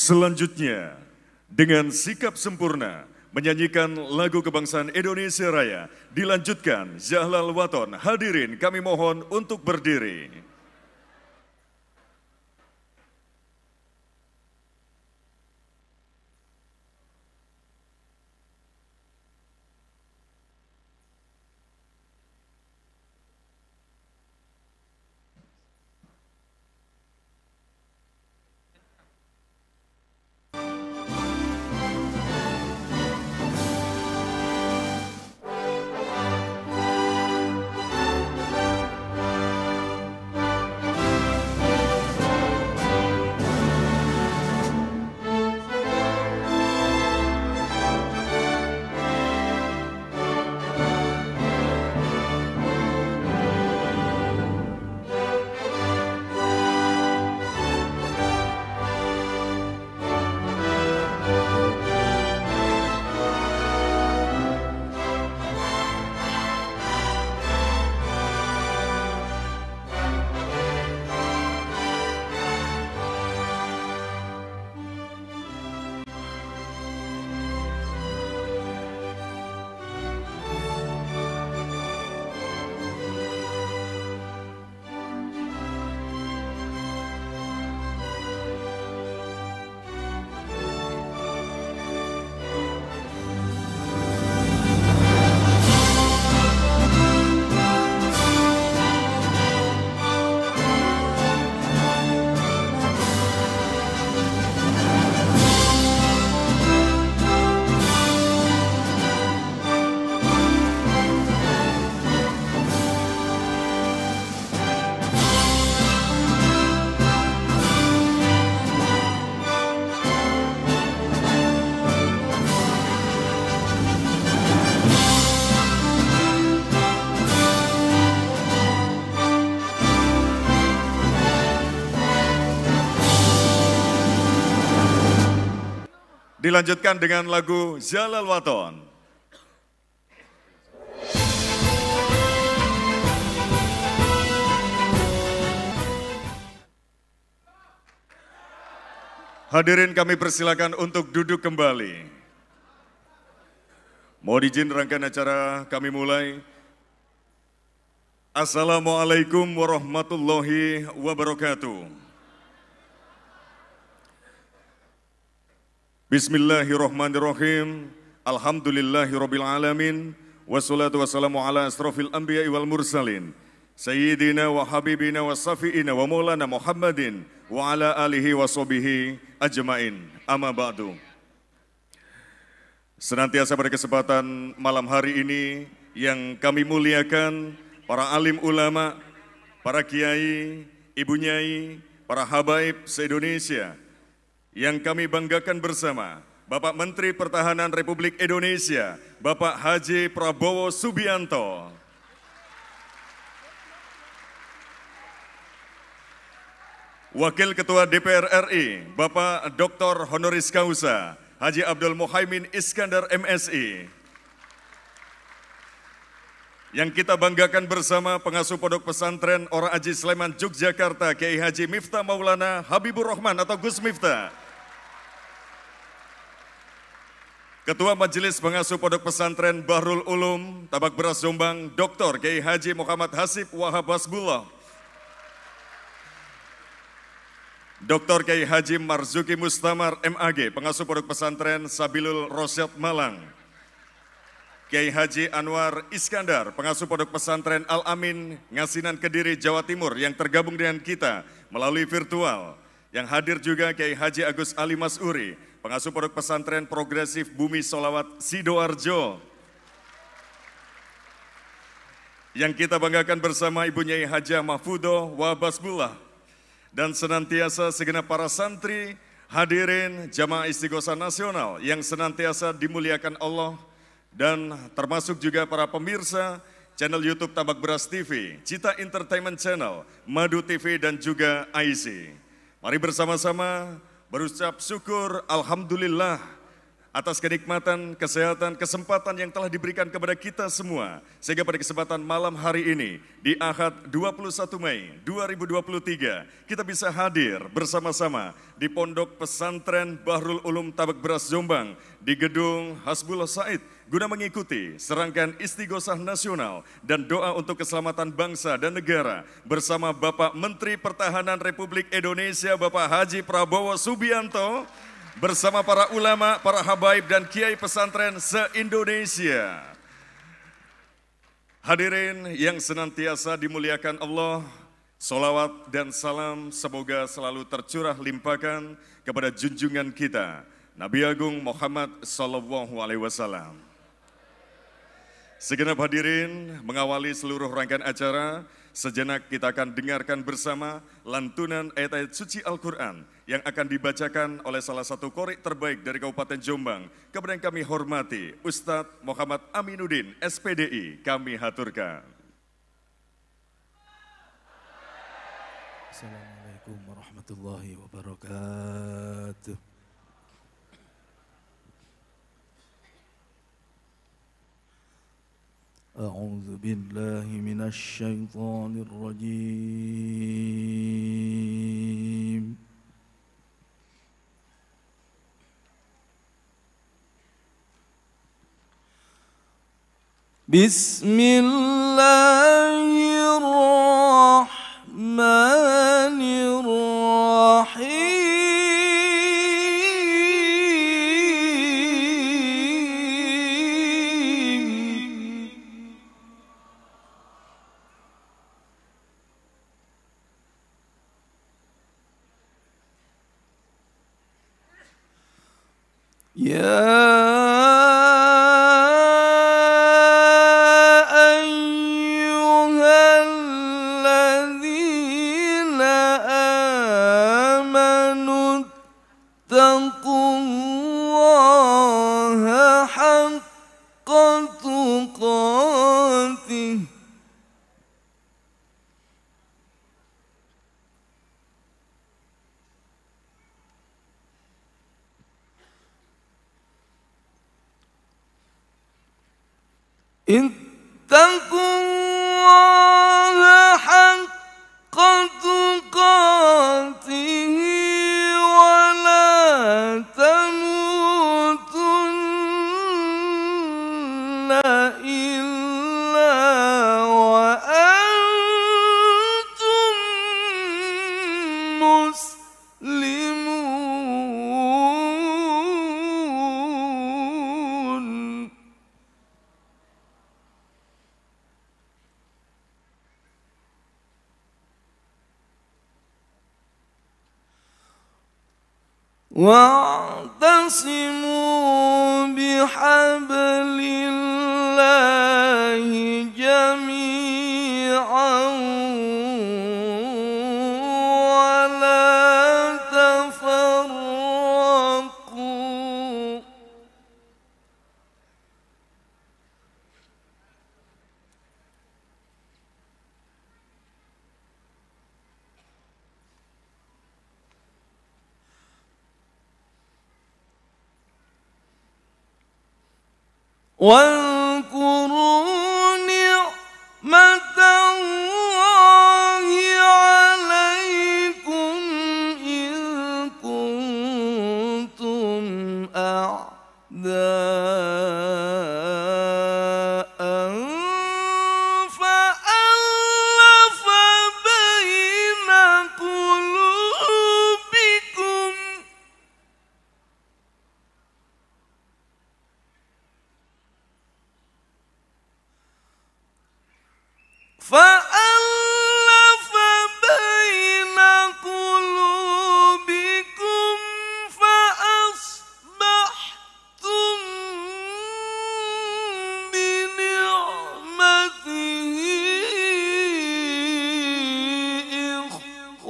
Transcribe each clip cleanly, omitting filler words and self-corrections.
Selanjutnya, dengan sikap sempurna menyanyikan lagu kebangsaan Indonesia Raya, dilanjutkan Zahlal Waton. Hadirin kami mohon untuk berdiri. Dilanjutkan dengan lagu Zahlal Waton. Hadirin kami persilakan untuk duduk kembali. Mohon izin rangkaian acara kami mulai. Assalamualaikum warahmatullahi wabarakatuh. Bismillahirrahmanirrahim. Alhamdulillahirabbil alamin. Wassalatu wassalamu ala asrofil anbiya'i wal mursalin. Sayyidina wa habibina wa safi'ina wa maulana Muhammadin wa ala alihi wa sahbihi ajmain. Amma ba'du. Senantiasa pada kesempatan malam hari ini yang kami muliakan para alim ulama, para kiai, ibu nyai, para habaib se-Indonesia, yang kami banggakan bersama Bapak Menteri Pertahanan Republik Indonesia, Bapak Haji Prabowo Subianto. Wakil Ketua DPR RI, Bapak Dr. Honoris Causa, Haji Abdul Muhaimin Iskandar MSI. Yang kita banggakan bersama pengasuh Pondok Pesantren Ora Aji Sleman Yogyakarta, Kiai Haji Miftah Maulana Habibur Rahman atau Gus Miftah. Ketua Majelis Pengasuh Pondok Pesantren Bahrul Ulum, Tabak Beras Jombang, Dr. Kiai Haji Muhammad Hasib Wahab Hasbullah. Dr. Kiai Haji Marzuki Mustamar MAG, Pengasuh Pondok Pesantren Sabilul Rosyad Malang. Kiai Haji Anwar Iskandar, Pengasuh Pondok Pesantren Al-Amin, Ngasinan Kediri, Jawa Timur, yang tergabung dengan kita melalui virtual. Yang hadir juga Kiai Haji Agus Ali Masuri, Pengasuh Pondok Pesantren Progresif Bumi Sholawat Sidoarjo. Yang kita banggakan bersama Ibu Nyai Hajah Mahfudoh Wabasbullah. Dan senantiasa segenap para santri, hadirin jamaah Istighosah Nasional yang senantiasa dimuliakan Allah. Dan termasuk juga para pemirsa channel YouTube Tabak Beras TV, Cita Entertainment Channel, Madu TV dan juga IC. Mari bersama-sama berucap syukur, alhamdulillah, atas kenikmatan, kesehatan, kesempatan yang telah diberikan kepada kita semua. Sehingga pada kesempatan malam hari ini, di Ahad 21 Mei 2023, kita bisa hadir bersama-sama di Pondok Pesantren Bahrul Ulum Tabak Beras Jombang, di Gedung Hasbullah Said, guna mengikuti serangkaian istighosah nasional dan doa untuk keselamatan bangsa dan negara bersama Bapak Menteri Pertahanan Republik Indonesia, Bapak Haji Prabowo Subianto, bersama para ulama, para habaib dan kiai pesantren se-Indonesia. Hadirin yang senantiasa dimuliakan Allah, salawat dan salam semoga selalu tercurah limpahkan kepada junjungan kita, Nabi Agung Muhammad Sallallahu Alaihi Wasallam. Segenap hadirin, mengawali seluruh rangkaian acara, sejenak kita akan dengarkan bersama lantunan ayat-ayat suci Al-Quran yang akan dibacakan oleh salah satu qori terbaik dari Kabupaten Jombang, kepada yang kami hormati, Ustadz Muhammad Aminuddin, SPDI, kami haturkan. Assalamualaikum warahmatullahi wabarakatuh. أعوذ بالله من الشيطان الرجيم بسم الله الرحمن الرحيم اتقوا الله حق تقاته ولا تموتن إلا وأنتم مسلمون. واعتصموا بحبل الله جميعا ولا تفرقوا. واذكروا نعمة الله عليكم إذ كنتم أعداء فألف بين قلوبكم فأصبحتم بنعمته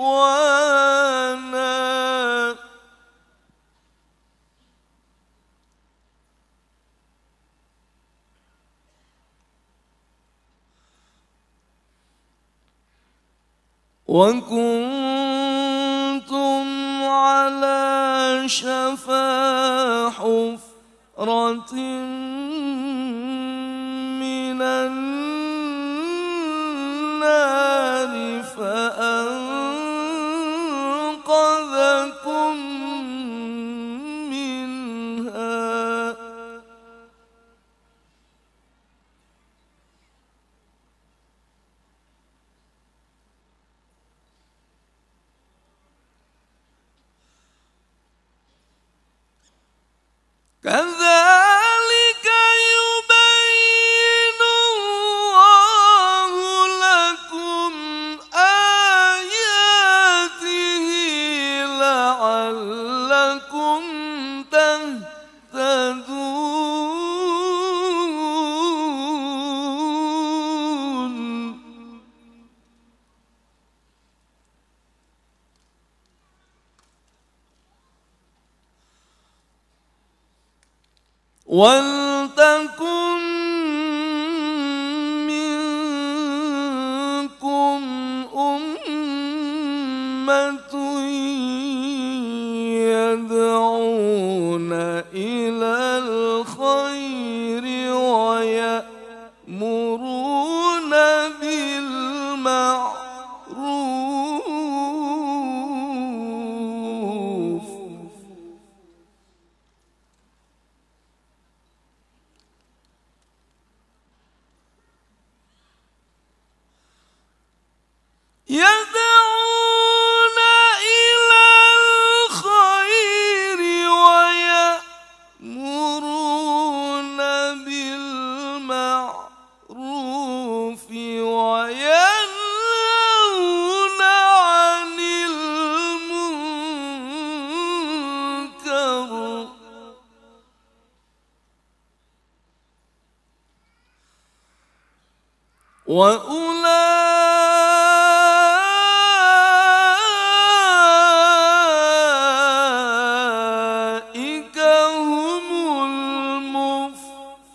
إخوانا. وكنتم على شفا حفرة من النار فأنقذكم منها كذلك يبين الله لكم آياته لعلكم تهتدون ولتكن منكم أمة يدعون إلى الخير ويأمرون بالمعروف يدعون إلى الخير ويأمرون بالمعروف وينهون عن المنكر وأولئك هم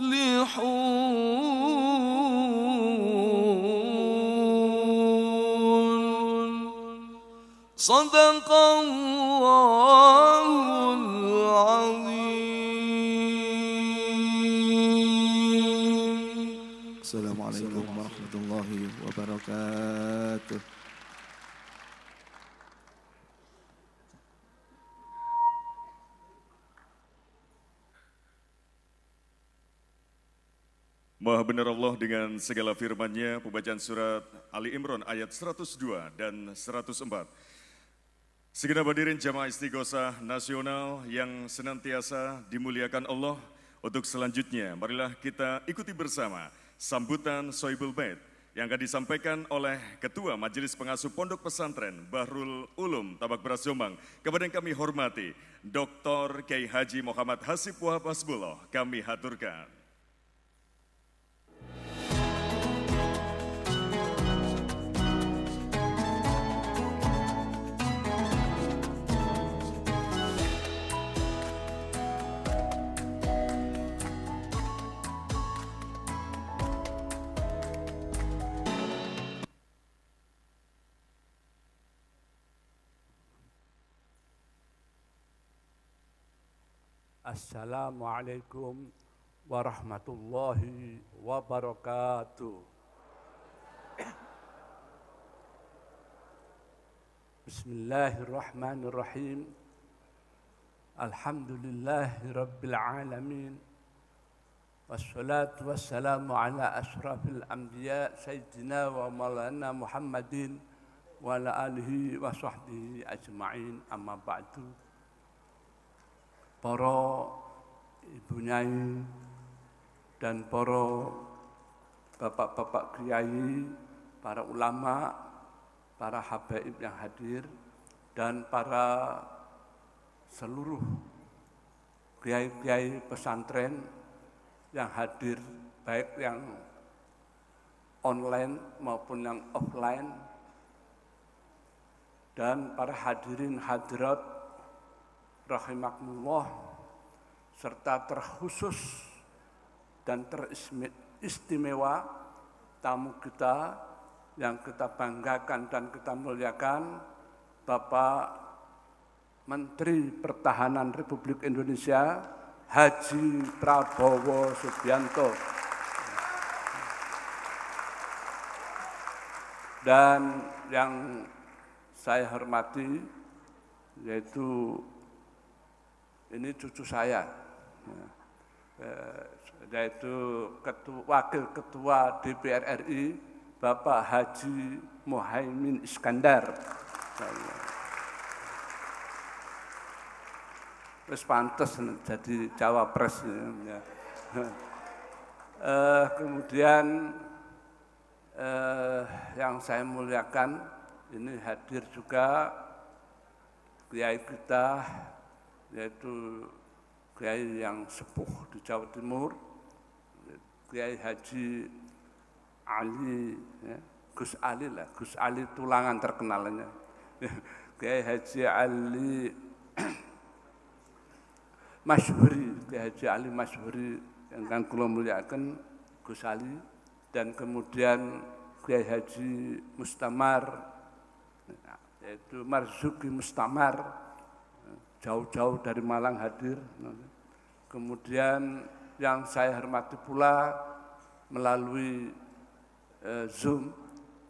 المفلحون صدق الله العظيم. السلام عليكم ورحمة الله وبركاته. Maha benar Allah dengan segala firman-Nya, pembacaan surat Ali Imran ayat 102 dan 104. Segenap hadirin jamaah istighosah nasional yang senantiasa dimuliakan Allah, untuk selanjutnya marilah kita ikuti bersama sambutan Sohibul Bait yang akan disampaikan oleh Ketua Majelis Pengasuh Pondok Pesantren Bahrul Ulum Tabak Beras Jombang, kepada yang kami hormati Dr. Kiai Haji Muhammad Hasib Wahab Hasbullah, kami haturkan. Assalamualaikum warahmatullahi wabarakatuh. Bismillahirrahmanirrahim. Alhamdulillahi rabbil alamin. Wassalatu wassalamu ala ashrafil anbiya sayyidina wa maulana Muhammadin wa ala alihi wa sahbihi ajma'in, amma ba'du. Para ibu nyai dan para bapak-bapak kiai, para ulama, para habaib yang hadir, dan para seluruh kiai-kiai pesantren yang hadir, baik yang online maupun yang offline, dan para hadirin hadirat rahimakumullah, serta terkhusus dan teristimewa tamu kita yang kita banggakan dan kita muliakan, Bapak Menteri Pertahanan Republik Indonesia Haji Prabowo Subianto. Dan yang saya hormati yaitu ini cucu saya, yaitu Wakil Ketua DPR RI Bapak Haji Muhaimin Iskandar. Wis pantes jadi cawapres. Ya. Kemudian yang saya muliakan, ini hadir juga kiai kita, yaitu kiai yang sepuh di Jawa Timur, Kiai Haji Ali, ya, Gus Ali lah, Gus Ali Tulangan terkenalnya, Kiai Haji Ali Masyhuri, Kiai Haji Ali Masyhuri yang kan kula muliakan Gus Ali, dan kemudian Kiai Haji Mustamar, yaitu Marzuki Mustamar, jauh-jauh dari Malang hadir. Kemudian yang saya hormati pula melalui Zoom,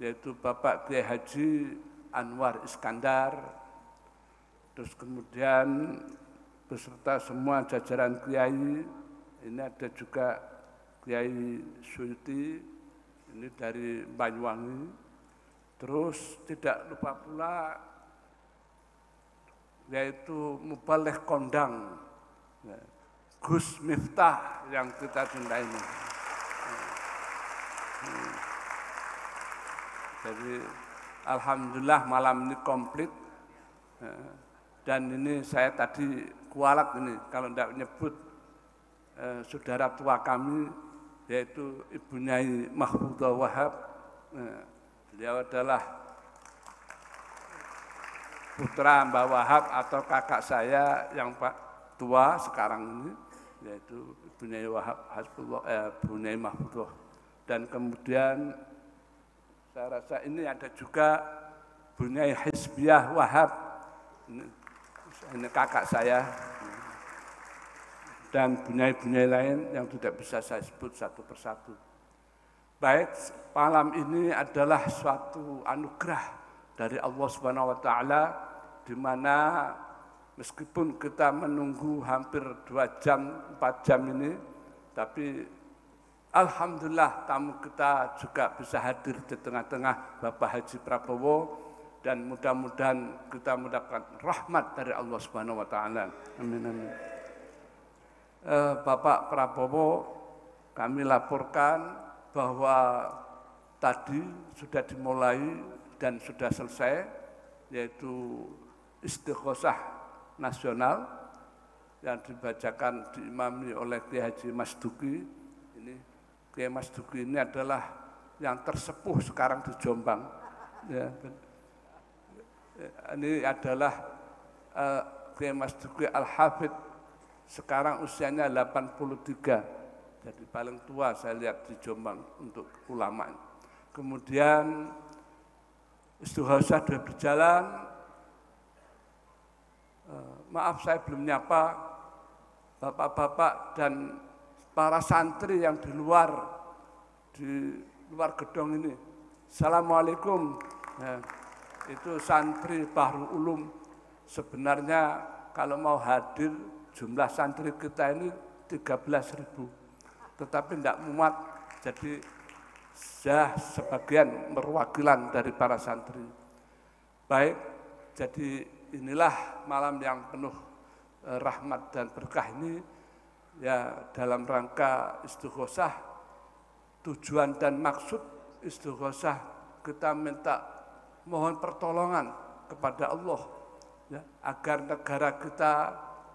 yaitu Bapak Kiai Haji Anwar Iskandar, terus kemudian beserta semua jajaran kiai, ini ada juga Kiai Suyuti, ini dari Banyuwangi, terus tidak lupa pula yaitu Mubalek Kondang, Gus Miftah yang kita cintai ini. Jadi alhamdulillah malam ini komplit, dan ini saya tadi kualat ini kalau tidak menyebut saudara tua kami, yaitu Ibu Nyai Mahfudzah Wahab. Beliau adalah putra Mbah Wahab atau kakak saya yang tua sekarang ini, yaitu Ibu Nyai Wahab Ibu Nyai Mahfudzah. Dan kemudian saya rasa ini ada juga Bu Nyai Hizbiyah Wahab, ini kakak saya, dan bunyai-bunyai lain yang tidak bisa saya sebut satu persatu. Baik, malam ini adalah suatu anugerah dari Allah Subhanahu wa taala, di mana meskipun kita menunggu hampir 2 jam, 4 jam ini, tapi alhamdulillah tamu kita juga bisa hadir di tengah-tengah Bapak Haji Prabowo, dan mudah-mudahan kita mendapatkan rahmat dari Allah Subhanahu wa taala. Amin amin. Bapak Prabowo, kami laporkan bahwa tadi sudah dimulai dan sudah selesai, yaitu istighosah nasional yang dibacakan diimami oleh Kiai Haji Mas Duki. Ini Kiai Mas Duki ini adalah yang tersepuh sekarang di Jombang. Ya, ini adalah Kiai Mas Duki Al-Hafidh, sekarang usianya 83, jadi paling tua saya lihat di Jombang untuk ulama. Kemudian istighosah sudah berjalan. Maaf saya belum nyapa bapak-bapak dan para santri yang di luar gedung ini. Assalamualaikum. Ya, itu santri Bahrul Ulum. Sebenarnya kalau mau hadir, jumlah santri kita ini 13.000, tetapi tidak muat, jadi saya sebagian perwakilan dari para santri. Baik, jadi inilah malam yang penuh rahmat dan berkah ini, ya dalam rangka istighosah. Tujuan dan maksud istighosah kita minta mohon pertolongan kepada Allah, ya, agar negara kita,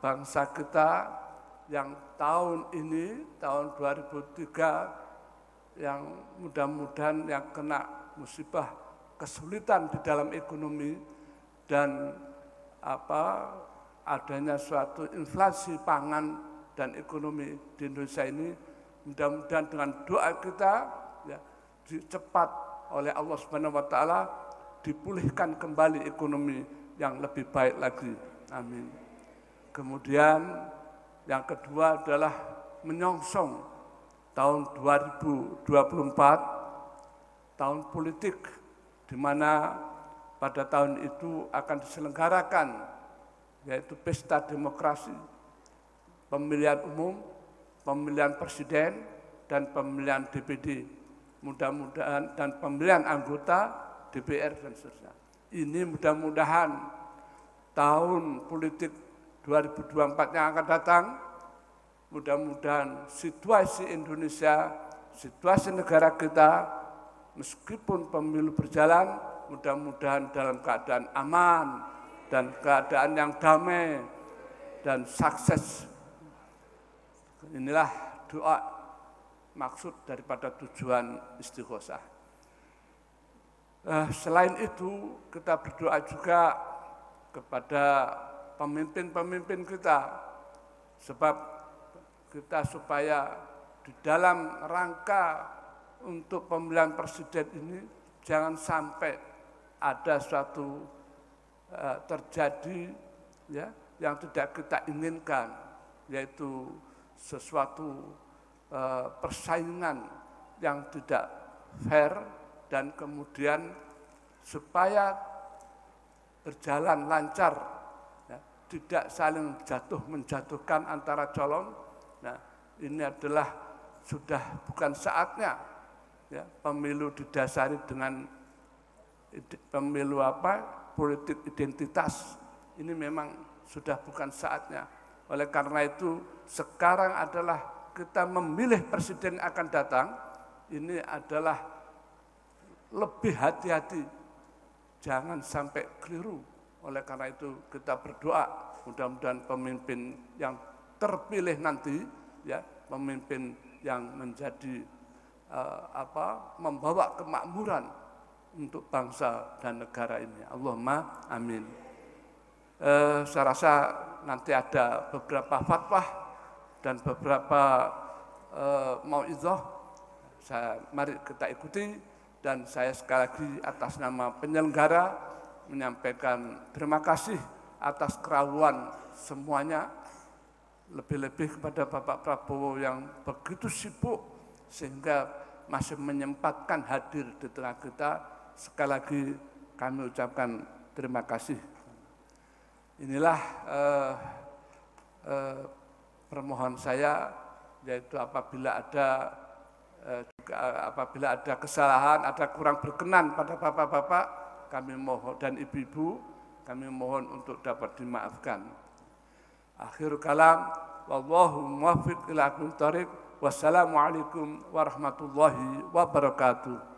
bangsa kita yang tahun ini, tahun 2003, yang mudah-mudahan yang kena musibah kesulitan di dalam ekonomi dan adanya suatu inflasi pangan dan ekonomi di Indonesia ini, mudah-mudahan dengan doa kita, ya, cepat oleh Allah Subhanahu wa taala dipulihkan kembali ekonomi yang lebih baik lagi. Amin. Kemudian Yang kedua adalah menyongsong tahun 2024, tahun politik, di mana pada tahun itu akan diselenggarakan yaitu pesta demokrasi, pemilihan umum, pemilihan presiden, dan pemilihan DPD, mudah-mudahan, dan pemilihan anggota DPR dan seterusnya. Ini mudah-mudahan tahun politik 2024 yang akan datang, mudah-mudahan situasi Indonesia, situasi negara kita, meskipun pemilu berjalan, mudah-mudahan dalam keadaan aman dan keadaan yang damai dan sukses. Inilah doa maksud daripada tujuan istighosah. Selain itu, kita berdoa juga kepada pemimpin-pemimpin kita, sebab kita supaya di dalam rangka untuk pemilihan presiden ini jangan sampai ada suatu terjadi ya yang tidak kita inginkan, yaitu sesuatu persaingan yang tidak fair, dan kemudian supaya berjalan lancar, ya, tidak saling menjatuhkan antara calon. Nah, ini adalah sudah bukan saatnya ya, pemilu didasari dengan pemilu politik identitas. Ini memang sudah bukan saatnya. Oleh karena itu sekarang adalah kita memilih presiden yang akan datang, ini adalah lebih hati-hati, jangan sampai keliru. Oleh karena itu kita berdoa mudah-mudahan pemimpin yang terpilih nanti, ya, pemimpin yang menjadi membawa kemakmuran untuk bangsa dan negara ini. Allahumma amin. Saya rasa nanti ada beberapa fatwa dan beberapa mau'izah. Mari kita ikuti. Dan saya sekali lagi atas nama penyelenggara menyampaikan terima kasih atas kerawan semuanya, lebih-lebih kepada Bapak Prabowo yang begitu sibuk sehingga masih menyempatkan hadir di tengah kita. Sekali lagi kami ucapkan terima kasih. Inilah permohonan saya, yaitu apabila ada kesalahan, ada kurang berkenan pada bapak-bapak, kami mohon, dan ibu-ibu, kami mohon untuk dapat dimaafkan. Akhir kalam, wallahu muwaffiq ila aqwamit thoriq. Wassalamualaikum warahmatullahi wabarakatuh.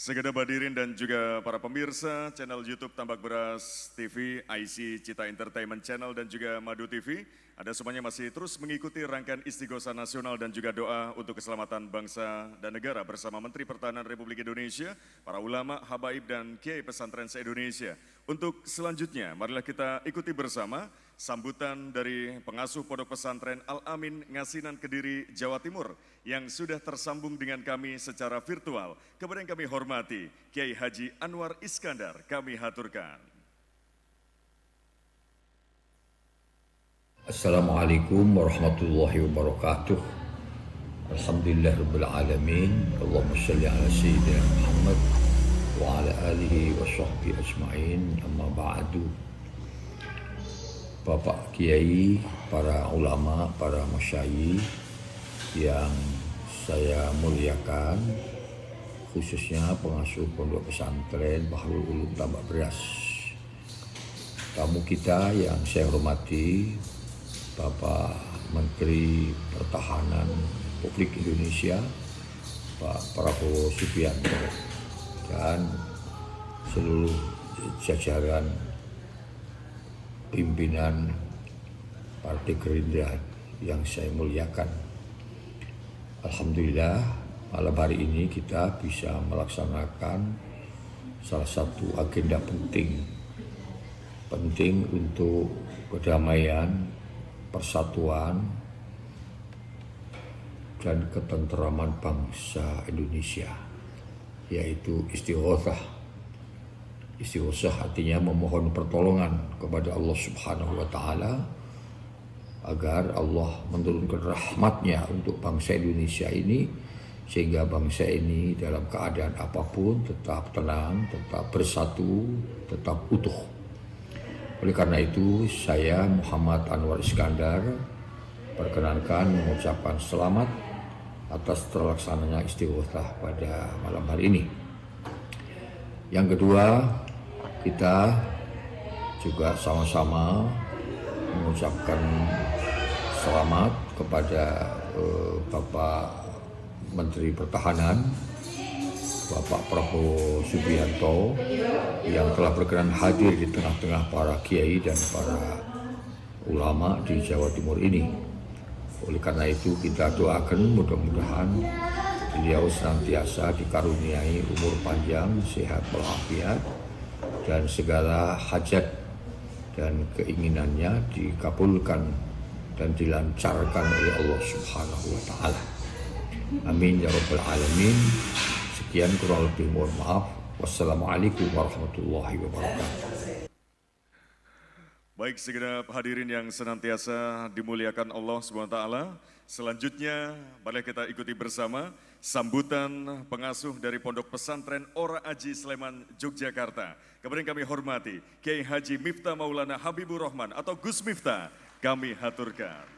Segenap hadirin dan juga para pemirsa channel YouTube Tambak Beras TV, IC Cita Entertainment Channel, dan juga Madu TV, Anda semuanya masih terus mengikuti rangkaian Istighosah Nasional dan juga doa untuk keselamatan bangsa dan negara bersama Menteri Pertahanan Republik Indonesia, para ulama, habaib, dan kiai pesantren se-Indonesia. Untuk selanjutnya, marilah kita ikuti bersama sambutan dari pengasuh Pondok Pesantren Al-Amin Ngasinan Kediri, Jawa Timur, yang sudah tersambung dengan kami secara virtual. Kepada yang kami hormati, Kiai Haji Anwar Iskandar, kami haturkan. Assalamualaikum warahmatullahi wabarakatuh. Alhamdulillahirabbil alamin. Allahumma shalli ala sayyidina Muhammad wa ala alihi wa sahbihi ajma'in. Amma ba'du. Bapak Kiai, para ulama, para masyayikh yang saya muliakan, khususnya pengasuh Pondok Pesantren Bahrul Ulum Tambak Beras. Tamu kita yang saya hormati, Bapak Menteri Pertahanan Republik Indonesia, Pak Prabowo Subianto, dan seluruh jajaran pimpinan Partai Gerindra yang saya muliakan. Alhamdulillah, malam hari ini kita bisa melaksanakan salah satu agenda penting untuk kedamaian, persatuan, dan ketenteraman bangsa Indonesia, yaitu istighotsah. Istighotsah artinya memohon pertolongan kepada Allah Subhanahu wa Ta'ala agar Allah menurunkan rahmatnya untuk bangsa Indonesia ini, sehingga bangsa ini dalam keadaan apapun tetap tenang, tetap bersatu, tetap utuh. Oleh karena itu, saya Muhammad Anwar Iskandar perkenankan mengucapkan selamat atas terlaksananya istighotsah pada malam hari ini. Yang kedua, kita juga sama-sama mengucapkan selamat kepada Bapak Menteri Pertahanan, Bapak Prabowo Subianto, yang telah berkenan hadir di tengah-tengah para kiai dan para ulama di Jawa Timur ini. Oleh karena itu, kita doakan mudah-mudahan beliau senantiasa dikaruniai umur panjang, sehat walafiat, dan segala hajat dan keinginannya dikabulkan dan dilancarkan oleh Allah Subhanahu wa Ta'ala. Amin ya rabbal alamin. Sekian, kurang lebih mohon maaf. Wassalamualaikum warahmatullahi wabarakatuh. Baik, segenap hadirin yang senantiasa dimuliakan Allah Subhanahu wa Ta'ala. Selanjutnya, mari kita ikuti bersama sambutan pengasuh dari Pondok Pesantren Ora Aji Sleman, Yogyakarta. Kemudian kami hormati Kiai Haji Miftah Maulana Habibur Rahman atau Gus Miftah, kami haturkan.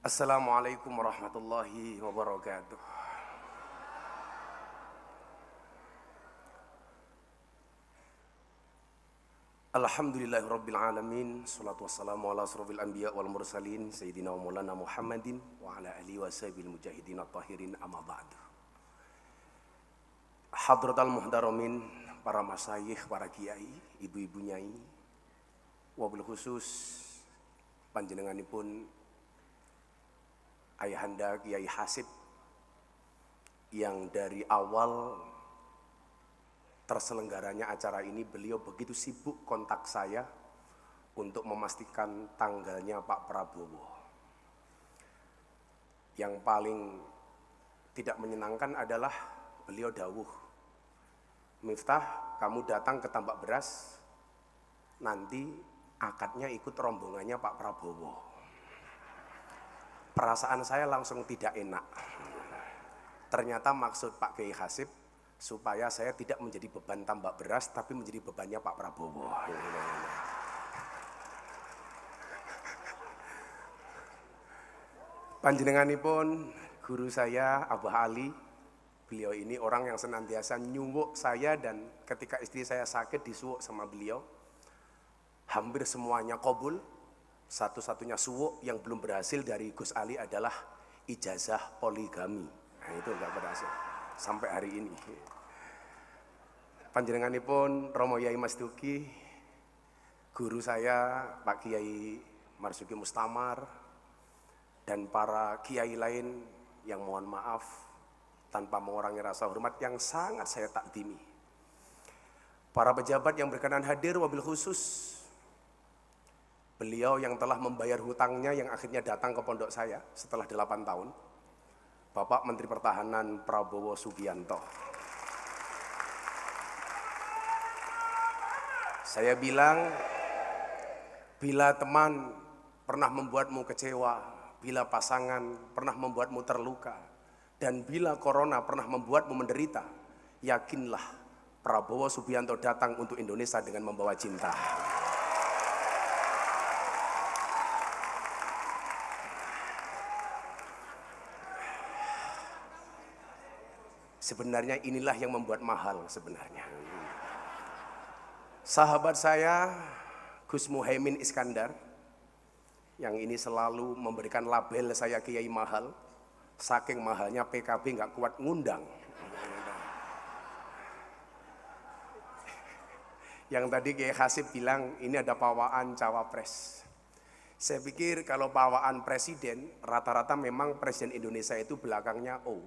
Assalamualaikum warahmatullahi wabarakatuh. Alhamdulillahirabbil alamin, salatu wassalamu ala asrofil anbiya wal mursalin, sayyidina wa maulana Muhammadin wa ala alihi wa sahbihi mujahidin at-tahirin, amma ba'du. Hadratal muhdaramin, para masyayikh, para kiai, ibu-ibu nyai, wabil khusus panjenenganipun Ayahanda Kiai Hasib yang dari awal terselenggaranya acara ini beliau begitu sibuk kontak saya untuk memastikan tanggalnya Pak Prabowo. Yang paling tidak menyenangkan adalah beliau dawuh, Miftah, kamu datang ke Tambak Beras, nanti akadnya ikut rombongannya Pak Prabowo. Perasaan saya langsung tidak enak. Ternyata maksud Pak Kiai Hasib supaya saya tidak menjadi beban Tambak Beras, tapi menjadi bebannya Pak Prabowo. Panjenenganipun guru saya Abah Ali. Beliau ini orang yang senantiasa nyuwuk saya, dan ketika istri saya sakit disuwuk sama beliau. Hampir semuanya qabul. Satu-satunya suwuk yang belum berhasil dari Gus Ali adalah ijazah poligami. Nah, itu enggak berhasil sampai hari ini. Panjenenganipun Romo Yai Mas Duki, guru saya Pak Kiai Marzuki Mustamar, dan para kiai lain yang mohon maaf tanpa mengurangi rasa hormat yang sangat saya takdimi. Para pejabat yang berkenan hadir, wabil khusus beliau yang telah membayar hutangnya yang akhirnya datang ke pondok saya setelah 8 tahun, Bapak Menteri Pertahanan Prabowo Subianto. Saya bilang, bila teman pernah membuatmu kecewa, bila pasangan pernah membuatmu terluka, dan bila corona pernah membuatmu menderita, yakinlah Prabowo Subianto datang untuk Indonesia dengan membawa cinta. Sebenarnya inilah yang membuat mahal sebenarnya. Sahabat saya Gus Muhaimin Iskandar, yang ini selalu memberikan label saya kiai mahal, saking mahalnya PKB nggak kuat ngundang. Yang tadi Kiai Hasib bilang ini ada pawaan cawapres. Saya pikir kalau bawaan presiden, rata-rata memang presiden Indonesia itu belakangnya O.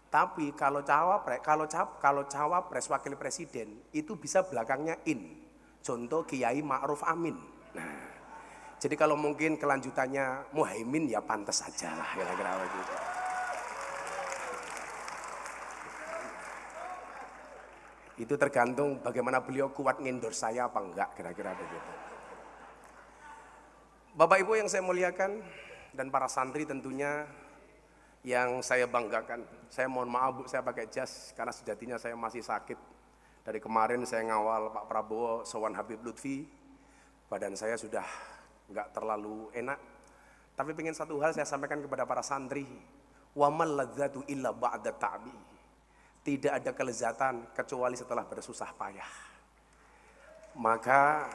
Tapi kalau cawapres wakil presiden itu bisa belakangnya IN. Contoh Kiai Ma'ruf Amin. Nah, jadi kalau mungkin kelanjutannya Muhaimin ya pantas saja lah kira-kira begitu. Itu tergantung bagaimana beliau kuat ngendorse saya apa enggak, kira-kira begitu. Bapak Ibu yang saya muliakan dan para santri tentunya yang saya banggakan. Saya mohon maaf Bu, saya pakai jas karena sejatinya saya masih sakit. Dari kemarin saya ngawal Pak Prabowo sowan Habib Lutfi. Badan saya sudah enggak terlalu enak. Tapi pengen satu hal saya sampaikan kepada para santri. Wa mal ladzatu illa ba'da ta'bi. Tidak ada kelezatan kecuali setelah bersusah payah. Maka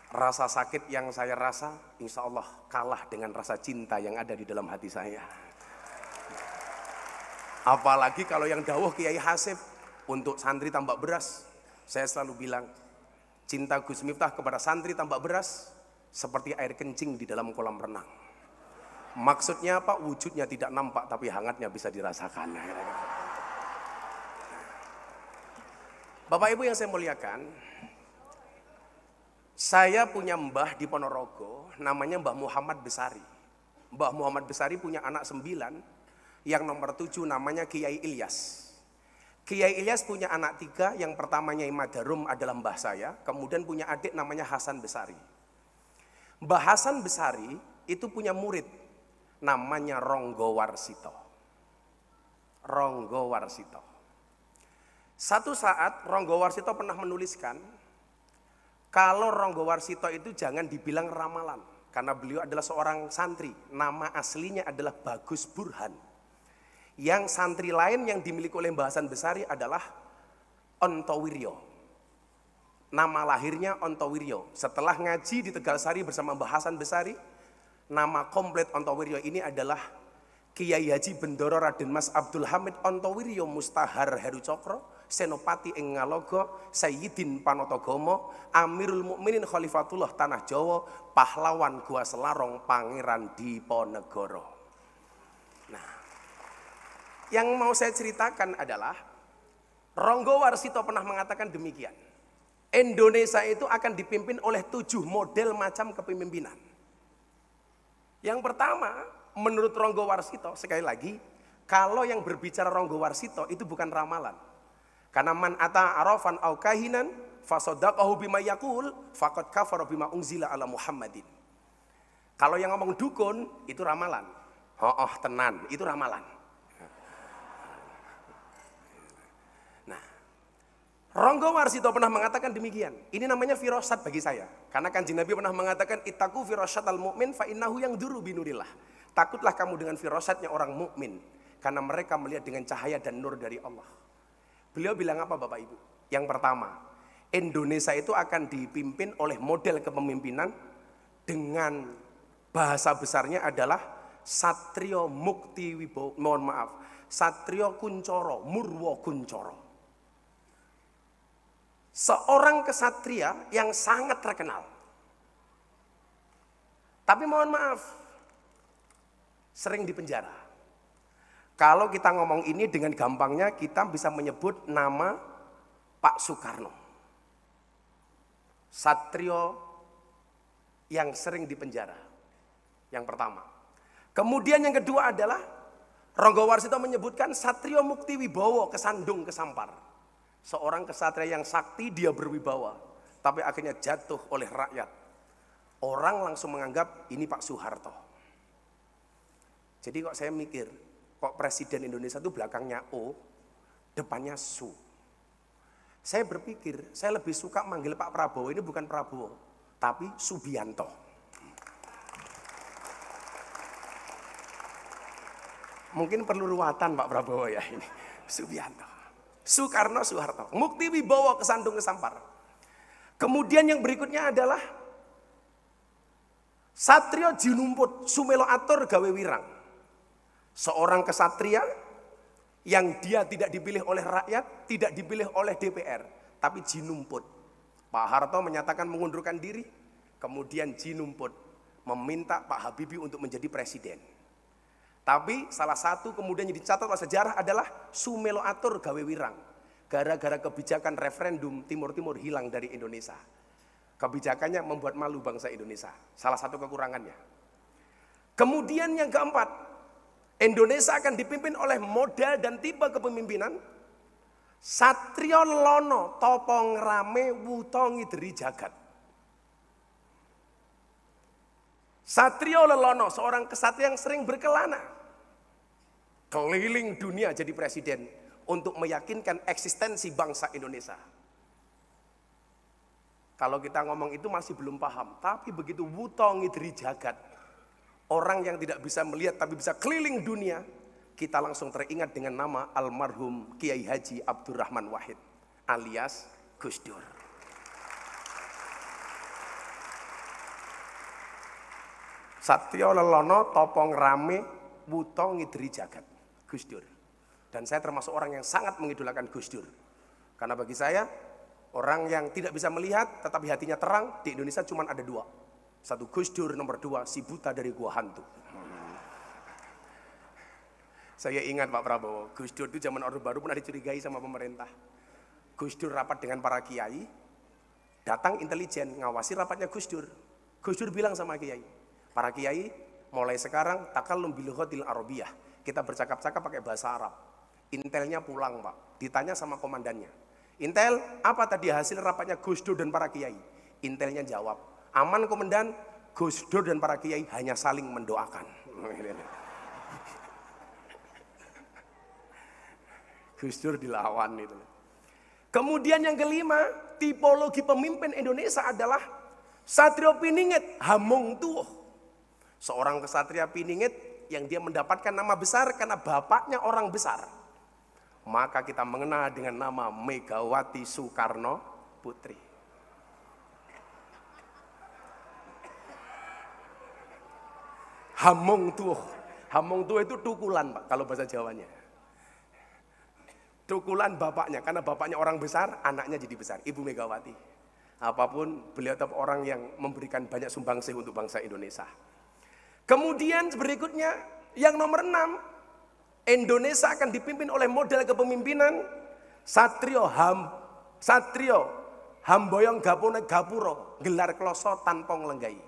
rasa sakit yang saya rasa insya Allah kalah dengan rasa cinta yang ada di dalam hati saya. Apalagi kalau yang dawuh Kiai Hasib untuk santri tambak beras. Saya selalu bilang cinta Gus Miftah kepada santri tambak beras seperti air kencing di dalam kolam renang. Maksudnya apa? Wujudnya tidak nampak tapi hangatnya bisa dirasakan. Bapak Ibu yang saya muliakan, saya punya mbah di Ponorogo, namanya Mbah Muhammad Besari. Mbah Muhammad Besari punya anak 9, yang nomor 7 namanya Kiai Ilyas. Kiai Ilyas punya anak 3, yang pertamanya Imam Darum adalah mbah saya, kemudian punya adik namanya Hasan Besari. Mbah Hasan Besari itu punya murid, namanya Ronggo Warsito. Ronggo Warsito. Satu saat Ronggo Warsito pernah menuliskan, kalau Ronggo Warsito itu jangan dibilang ramalan, karena beliau adalah seorang santri, nama aslinya adalah Bagus Burhan. Yang santri lain yang dimiliki oleh Mbah Hasan Besari adalah Ontowiryo. Nama lahirnya Ontowiryo. Setelah ngaji di Tegalsari bersama Mbah Hasan Besari, nama komplit Ontowiryo ini adalah Kiai Haji Bendoro Raden Mas Abdul Hamid Ontowiryo Mustahar Heru Cokro, Senopati ing Ngalogo, Sayyidin Panotogomo, Amirul Mukminin Khalifatullah Tanah Jawa, pahlawan Gua Selarong, Pangeran Diponegoro. Nah, yang mau saya ceritakan adalah Ronggo Warsito pernah mengatakan demikian. Indonesia itu akan dipimpin oleh 7 model macam kepemimpinan. Yang pertama, menurut Ronggo Warsito, sekali lagi, kalau yang berbicara Ronggo Warsito itu bukan ramalan. Karena man ata arafan au kahinan fasaddaqahu bima yaqul faqad kafara bima unzila ala Muhammadin. Kalau yang ngomong dukun itu ramalan. Oh tenan, itu ramalan. Nah, Ronggo Warsito pernah mengatakan demikian. Ini namanya firasat bagi saya. Karena Kanjeng Nabi pernah mengatakan ittaqu firasyatal mu'min fa innahu yangduru binurillah. Takutlah kamu dengan firasatnya orang mukmin, karena mereka melihat dengan cahaya dan nur dari Allah. Beliau bilang apa Bapak Ibu? Yang pertama, Indonesia itu akan dipimpin oleh model kepemimpinan dengan bahasa besarnya adalah Satrio Mukti Wibowo, Satrio Kuncoro, Murwo Kuncoro. Seorang kesatria yang sangat terkenal. Tapi mohon maaf, sering dipenjara. Kalau kita ngomong ini dengan gampangnya kita bisa menyebut nama Pak Soekarno. Satrio yang sering dipenjara. Yang pertama. Kemudian yang kedua adalah Ronggo Warsito menyebutkan Satrio Mukti Wibowo kesandung kesampar. Seorang kesatria yang sakti, dia berwibawa, tapi akhirnya jatuh oleh rakyat. Orang langsung menganggap ini Pak Soeharto. Jadi kok saya mikir, kok presiden Indonesia itu belakangnya O, depannya Su. Saya berpikir, saya lebih suka manggil Pak Prabowo ini bukan Prabowo, tapi Subianto. Mungkin perlu ruatan Pak Prabowo ya ini, Subianto. Soekarno, Soeharto. Mukti Wibowo kesandung kesampar. Kemudian yang berikutnya adalah Satrio Jinumput Sumelo Atur Gawe Wirang. Seorang kesatria yang dia tidak dipilih oleh rakyat, tidak dipilih oleh DPR, tapi jinumput. Pak Harto menyatakan mengundurkan diri, kemudian jinumput meminta Pak Habibie untuk menjadi presiden. Tapi salah satu kemudian yang dicatat oleh sejarah adalah Sumelo atur gawe wirang. Gara-gara kebijakan referendum Timur-Timur hilang dari Indonesia. Kebijakannya membuat malu bangsa Indonesia. Salah satu kekurangannya. Kemudian yang keempat, Indonesia akan dipimpin oleh model dan tipe kepemimpinan Satrio Lelono topo ngrame wuto ngideri jagat. Satrio Lelono seorang kesatria yang sering berkelana keliling dunia jadi presiden untuk meyakinkan eksistensi bangsa Indonesia. Kalau kita ngomong itu masih belum paham, tapi begitu wuto ngideri jagat, orang yang tidak bisa melihat tapi bisa keliling dunia, kita langsung teringat dengan nama almarhum Kiai Haji Abdurrahman Wahid alias Gus Dur. Satrio Lelono topong rame wuto ngideri jagat, Gus Dur. Dan saya termasuk orang yang sangat mengidolakan Gus Dur. Karena bagi saya, orang yang tidak bisa melihat tetapi hatinya terang di Indonesia cuma ada dua. Satu Gus Dur, nomor dua si buta dari gua hantu. Saya ingat Pak Prabowo, Gus Dur itu zaman Orde Baru pernah dicurigai sama pemerintah. Gus Dur rapat dengan para kiai, datang intelijen ngawasi rapatnya Gus Dur. Gus Dur bilang sama kiai, para kiai mulai sekarang takallum bil lughatil arabiyah. Kita bercakap-cakap pakai bahasa Arab. Intelnya pulang Pak, ditanya sama komandannya. Intel, apa tadi hasil rapatnya Gus Dur dan para kiai? Intelnya jawab, aman komandan, Gus Dur dan para kiai hanya saling mendoakan. Gus Dur dilawan itu. Kemudian yang kelima, tipologi pemimpin Indonesia adalah Satrio Piningit Hamung Tuh. Seorang kesatria Piningit yang dia mendapatkan nama besar karena bapaknya orang besar. Maka kita mengenal dengan nama Megawati Soekarno Putri. Hamung Tuh. Hamung Tuh itu tukulan Pak kalau bahasa Jawanya. Tukulan bapaknya, karena bapaknya orang besar, anaknya jadi besar, Ibu Megawati. Apapun, beliau tetap orang yang memberikan banyak sumbangsih untuk bangsa Indonesia. Kemudian berikutnya, yang nomor 6, Indonesia akan dipimpin oleh model kepemimpinan Satrio Hamboyong Gapone Gapuro, gelar kloso tanpa nglenggai.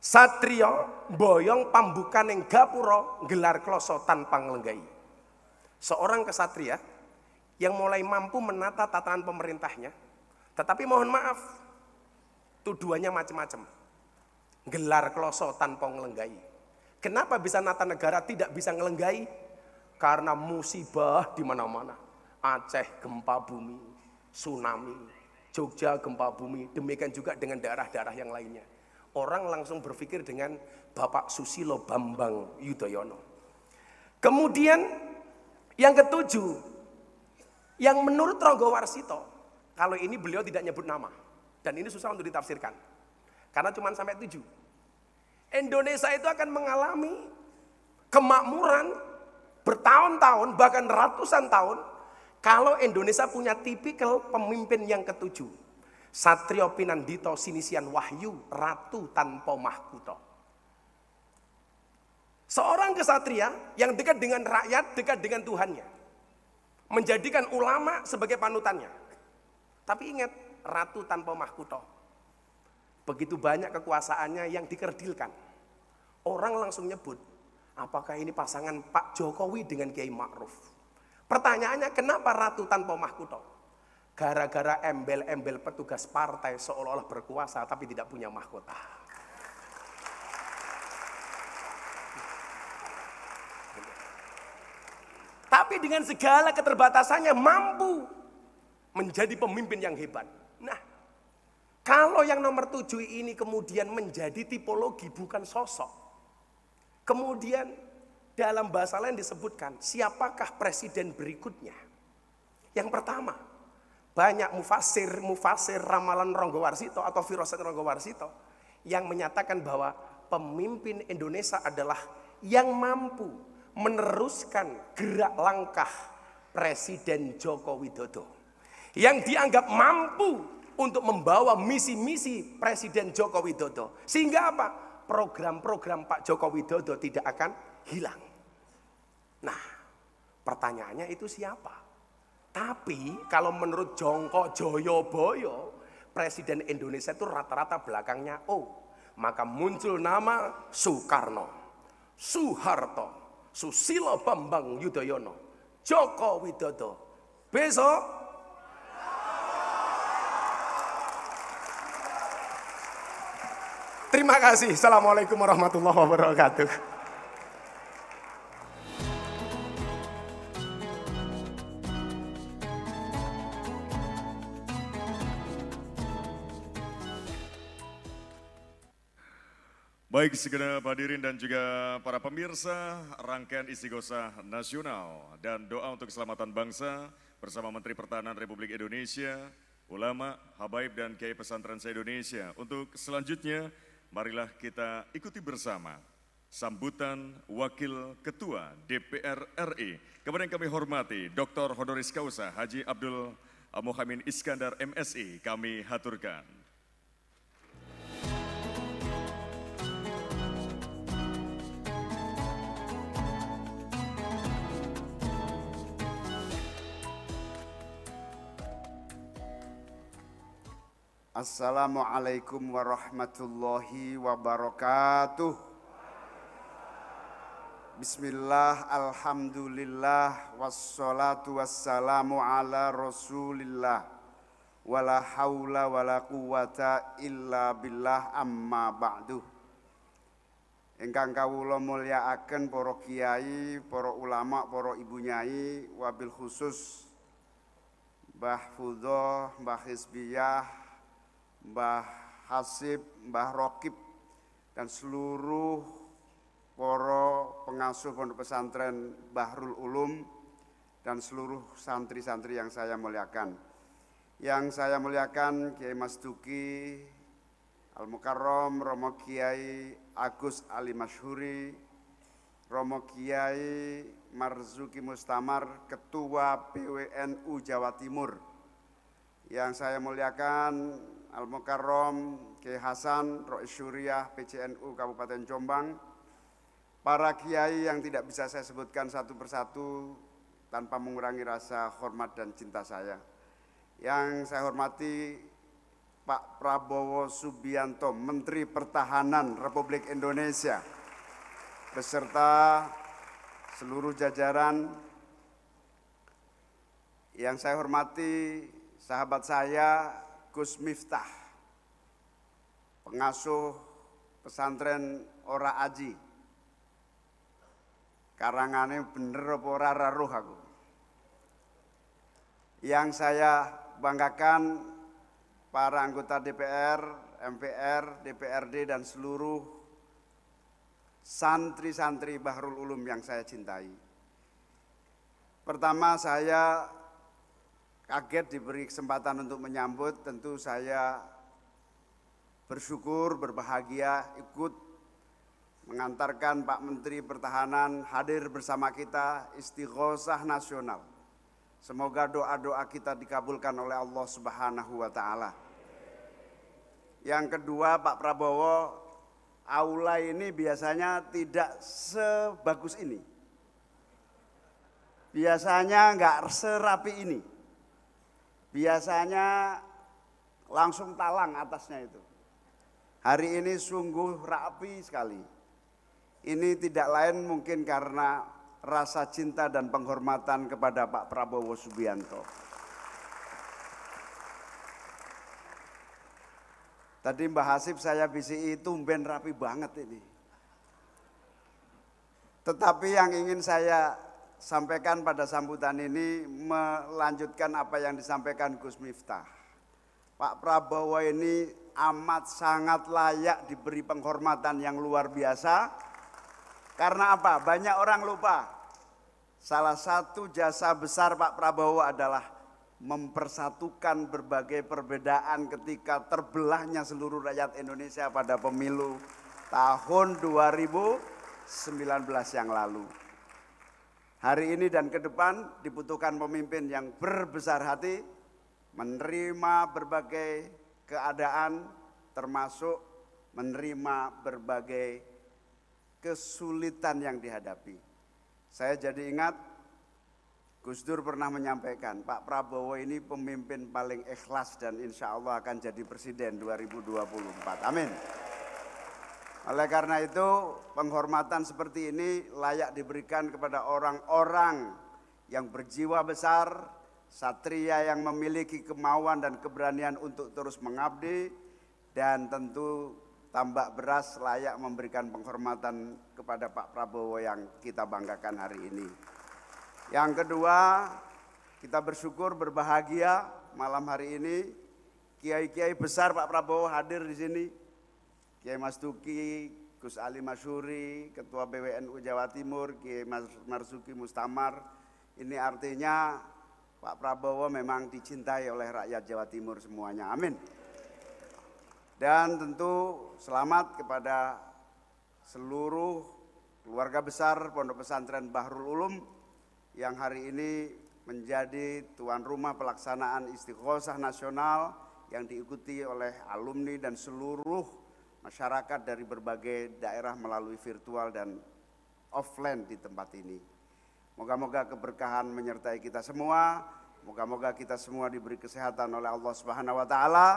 Satrio Boyong Pambukaning Gapuro, gelar kloso tanpa nglenggai. Seorang kesatria yang mulai mampu menata tatanan pemerintahnya, tetapi mohon maaf, tuduhannya macam-macam. Gelar kloso tanpa ngelenggai. Kenapa bisa nata negara tidak bisa ngelenggai? Karena musibah di mana-mana. Aceh gempa bumi, tsunami, Jogja gempa bumi, demikian juga dengan daerah-daerah yang lainnya. Orang langsung berpikir dengan Bapak Susilo Bambang Yudhoyono. Kemudian yang ketujuh, yang menurut Ronggo Warsito, kalau ini beliau tidak nyebut nama, dan ini susah untuk ditafsirkan. Karena cuma sampai 7. Indonesia itu akan mengalami kemakmuran bertahun-tahun, bahkan ratusan tahun, kalau Indonesia punya tipikal pemimpin yang ketujuh. Satrio Pinandito Sinisian Wahyu, Ratu tanpa mahkota. Seorang kesatria yang dekat dengan rakyat, dekat dengan Tuhannya. Menjadikan ulama sebagai panutannya. Tapi ingat, Ratu tanpa mahkota. Begitu banyak kekuasaannya yang dikerdilkan. Orang langsung nyebut, apakah ini pasangan Pak Jokowi dengan Kiai Ma'ruf? Pertanyaannya, kenapa Ratu tanpa mahkota? Gara-gara embel-embel petugas partai seolah-olah berkuasa tapi tidak punya mahkota. Tapi dengan segala keterbatasannya mampu menjadi pemimpin yang hebat. Nah, kalau yang nomor 7 ini kemudian menjadi tipologi bukan sosok. Kemudian dalam bahasa lain disebutkan siapakah presiden berikutnya. Yang pertama, banyak mufasir ramalan Ronggo Warsito atau firasat Ronggo Warsito yang menyatakan bahwa pemimpin Indonesia adalah yang mampu meneruskan gerak langkah Presiden Joko Widodo. Yang dianggap mampu untuk membawa misi-misi Presiden Joko Widodo. Sehingga apa? program-program Pak Joko Widodo tidak akan hilang. Nah, pertanyaannya itu siapa? Tapi kalau menurut Jongko Joyoboyo, Presiden Indonesia itu rata-rata belakangnya O. Maka muncul nama Soekarno, Soeharto, Susilo Bambang Yudhoyono, Joko Widodo. Besok terima kasih. Assalamualaikum warahmatullahi wabarakatuh. Baik segenap hadirin dan juga para pemirsa rangkaian Istighosah Nasional dan doa untuk keselamatan bangsa bersama Menteri Pertahanan Republik Indonesia, ulama, habaib dan kiai pesantren se-Indonesia. Untuk selanjutnya, marilah kita ikuti bersama sambutan Wakil Ketua DPR RI kepada yang kami hormati Dr. Honoris Causa Haji Abdul Muhaimin Iskandar MSI, kami haturkan. Assalamualaikum warahmatullahi wabarakatuh. Bismillah, alhamdulillah, wassalatu wassalamu ala rasulillah. Wala hawla wala quwata illa billah, amma ba'du. Ingkang kawula mulyakaken para kiai, para ulama, para ibu nyai, wabil khusus Mbah Fudho, Mbah Hizbiyah, Mbah Hasib, Mbah Rokib, dan seluruh para pengasuh pondok pesantren Bahrul Ulum dan seluruh santri-santri yang saya muliakan. Yang saya muliakan Kiai Mas Duki, Al-Mukarram, Romo Kiai Agus Ali Masyhuri, Romo Kiai Marzuki Mustamar, Ketua PWNU Jawa Timur. Yang saya muliakan Al-Mukarram Kiai Hasan Rois Syuriah PCNU Kabupaten Jombang, para kiai yang tidak bisa saya sebutkan satu persatu tanpa mengurangi rasa hormat dan cinta saya. Yang saya hormati Pak Prabowo Subianto, Menteri Pertahanan Republik Indonesia, beserta seluruh jajaran. Yang saya hormati sahabat saya Gus Miftah, pengasuh pesantren Ora Aji. Karangane bener apa ora raruh aku. Yang saya banggakan para anggota DPR, MPR, DPRD dan seluruh santri-santri Bahrul Ulum yang saya cintai. Pertama, saya kaget diberi kesempatan untuk menyambut. Tentu saya bersyukur, berbahagia ikut mengantarkan Pak Menteri Pertahanan hadir bersama kita Istighosah Nasional. Semoga doa-doa kita dikabulkan oleh Allah Subhanahu wa Ta'ala. Yang kedua, Pak Prabowo, aula ini biasanya tidak sebagus ini. Biasanya enggak serapi ini. Biasanya langsung talang atasnya itu. Hari ini sungguh rapi sekali. Ini tidak lain mungkin karena rasa cinta dan penghormatan kepada Pak Prabowo Subianto. Tadi Mbah Hasib saya bisi tumben rapi banget ini. Tetapi yang ingin saya sampaikan pada sambutan ini melanjutkan apa yang disampaikan Gus Miftah. Pak Prabowo ini amat sangat layak diberi penghormatan yang luar biasa. Karena apa? Banyak orang lupa. Salah satu jasa besar Pak Prabowo adalah mempersatukan berbagai perbedaan ketika terbelahnya seluruh rakyat Indonesia pada pemilu tahun 2019 yang lalu. Hari ini dan ke depan dibutuhkan pemimpin yang berbesar hati, menerima berbagai keadaan termasuk menerima berbagai kesulitan yang dihadapi. Saya jadi ingat Gus Dur pernah menyampaikan, Pak Prabowo ini pemimpin paling ikhlas dan insya Allah akan jadi presiden 2024. Amin. Oleh karena itu, penghormatan seperti ini layak diberikan kepada orang-orang yang berjiwa besar, satria yang memiliki kemauan dan keberanian untuk terus mengabdi, dan tentu Tambak Beras layak memberikan penghormatan kepada Pak Prabowo yang kita banggakan hari ini. Yang kedua, kita bersyukur, berbahagia malam hari ini kiai-kiai besar Pak Prabowo hadir di sini. Kiai Mas Duki, Gus Ali Masyuri, Ketua PWNU Jawa Timur, Kiai Marzuki Mustamar. Ini artinya Pak Prabowo memang dicintai oleh rakyat Jawa Timur semuanya. Amin. Dan tentu selamat kepada seluruh keluarga besar Pondok Pesantren Bahrul Ulum yang hari ini menjadi tuan rumah pelaksanaan Istighosah Nasional yang diikuti oleh alumni dan seluruh masyarakat dari berbagai daerah melalui virtual dan offline di tempat ini. Moga-moga keberkahan menyertai kita semua, moga-moga kita semua diberi kesehatan oleh Allah Subhanahu wa taala,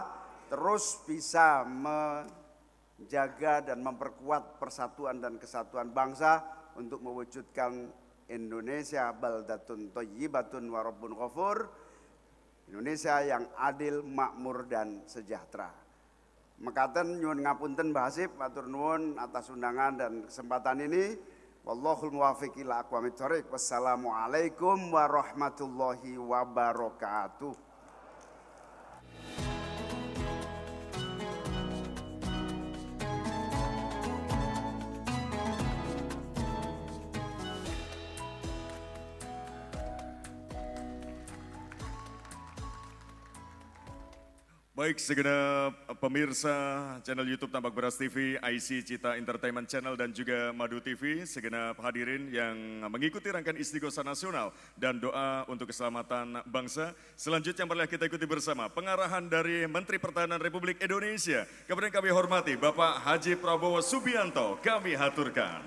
terus bisa menjaga dan memperkuat persatuan dan kesatuan bangsa untuk mewujudkan Indonesia baldatun thayyibatun wa rabbun ghafur, Indonesia yang adil, makmur dan sejahtera. Mekaten nyuwun ngapunten Mbah Hasib, matur nuwun atas undangan dan kesempatan ini. Wallahul muwaffiq ila aqwamit thoriq. Wassalamualaikum warahmatullahi wabarakatuh. Baik, segenap pemirsa channel YouTube Tambak Beras TV, IC Cita Entertainment Channel dan juga Madu TV, segenap hadirin yang mengikuti rangkaian Istighosah Nasional dan doa untuk keselamatan bangsa. Selanjutnya marilah kita ikuti bersama pengarahan dari Menteri Pertahanan Republik Indonesia. Kepada yang kami hormati Bapak Haji Prabowo Subianto, kami haturkan.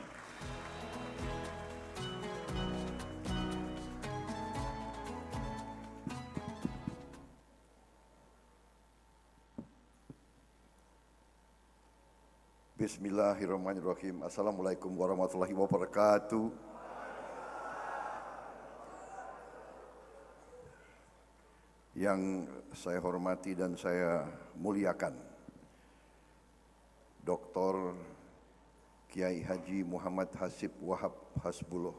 Bismillahirrahmanirrahim. Assalamualaikum warahmatullahi wabarakatuh. Yang saya hormati dan saya muliakan, Dr. Kiai Haji Muhammad Hasib Wahab Hasbullah,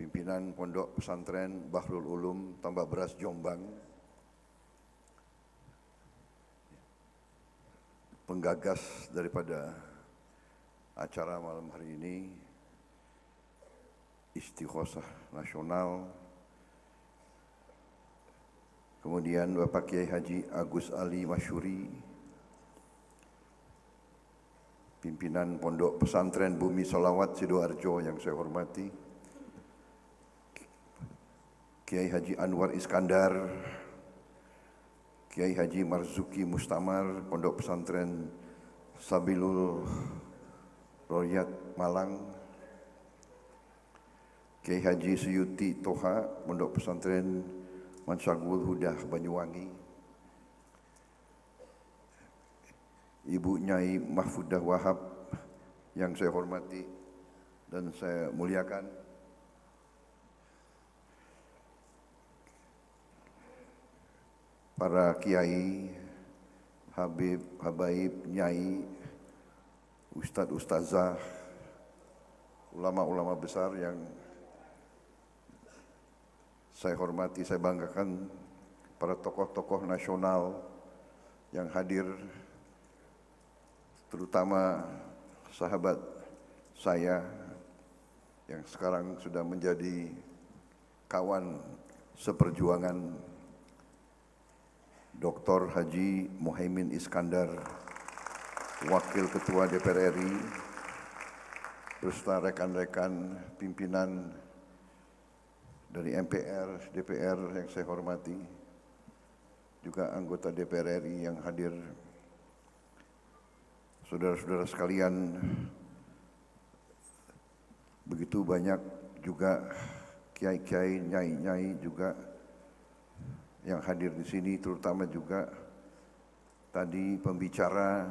pimpinan Pondok Pesantren Bahrul Ulum Tambak Beras Jombang, penggagas daripada acara malam hari ini, Istighosah Nasional, kemudian Bapak Kiai Haji Agus Ali Masyuri, pimpinan Pondok Pesantren Bumi Sholawat Sidoarjo yang saya hormati, Kiai Haji Anwar Iskandar, Kiai Haji Marzuki Mustamar, Pondok Pesantren Sabilul Royat Malang, Kiai Haji Suyuti Toha, Pondok Pesantren Mansagul Hudah Banyuwangi, Ibu Nyai Mahfudah Wahab yang saya hormati dan saya muliakan, para kiai, habib, habaib, nyai, ustadz, ustazah, ulama-ulama besar yang saya hormati, saya banggakan, para tokoh-tokoh nasional yang hadir, terutama sahabat saya yang sekarang sudah menjadi kawan seperjuangan, Dr. Haji Muhaimin Iskandar, Wakil Ketua DPR RI, beserta rekan-rekan pimpinan dari MPR, DPR yang saya hormati, juga anggota DPR RI yang hadir, saudara-saudara sekalian, begitu banyak juga kiai-kiai, nyai-nyai juga yang hadir di sini, terutama juga tadi pembicara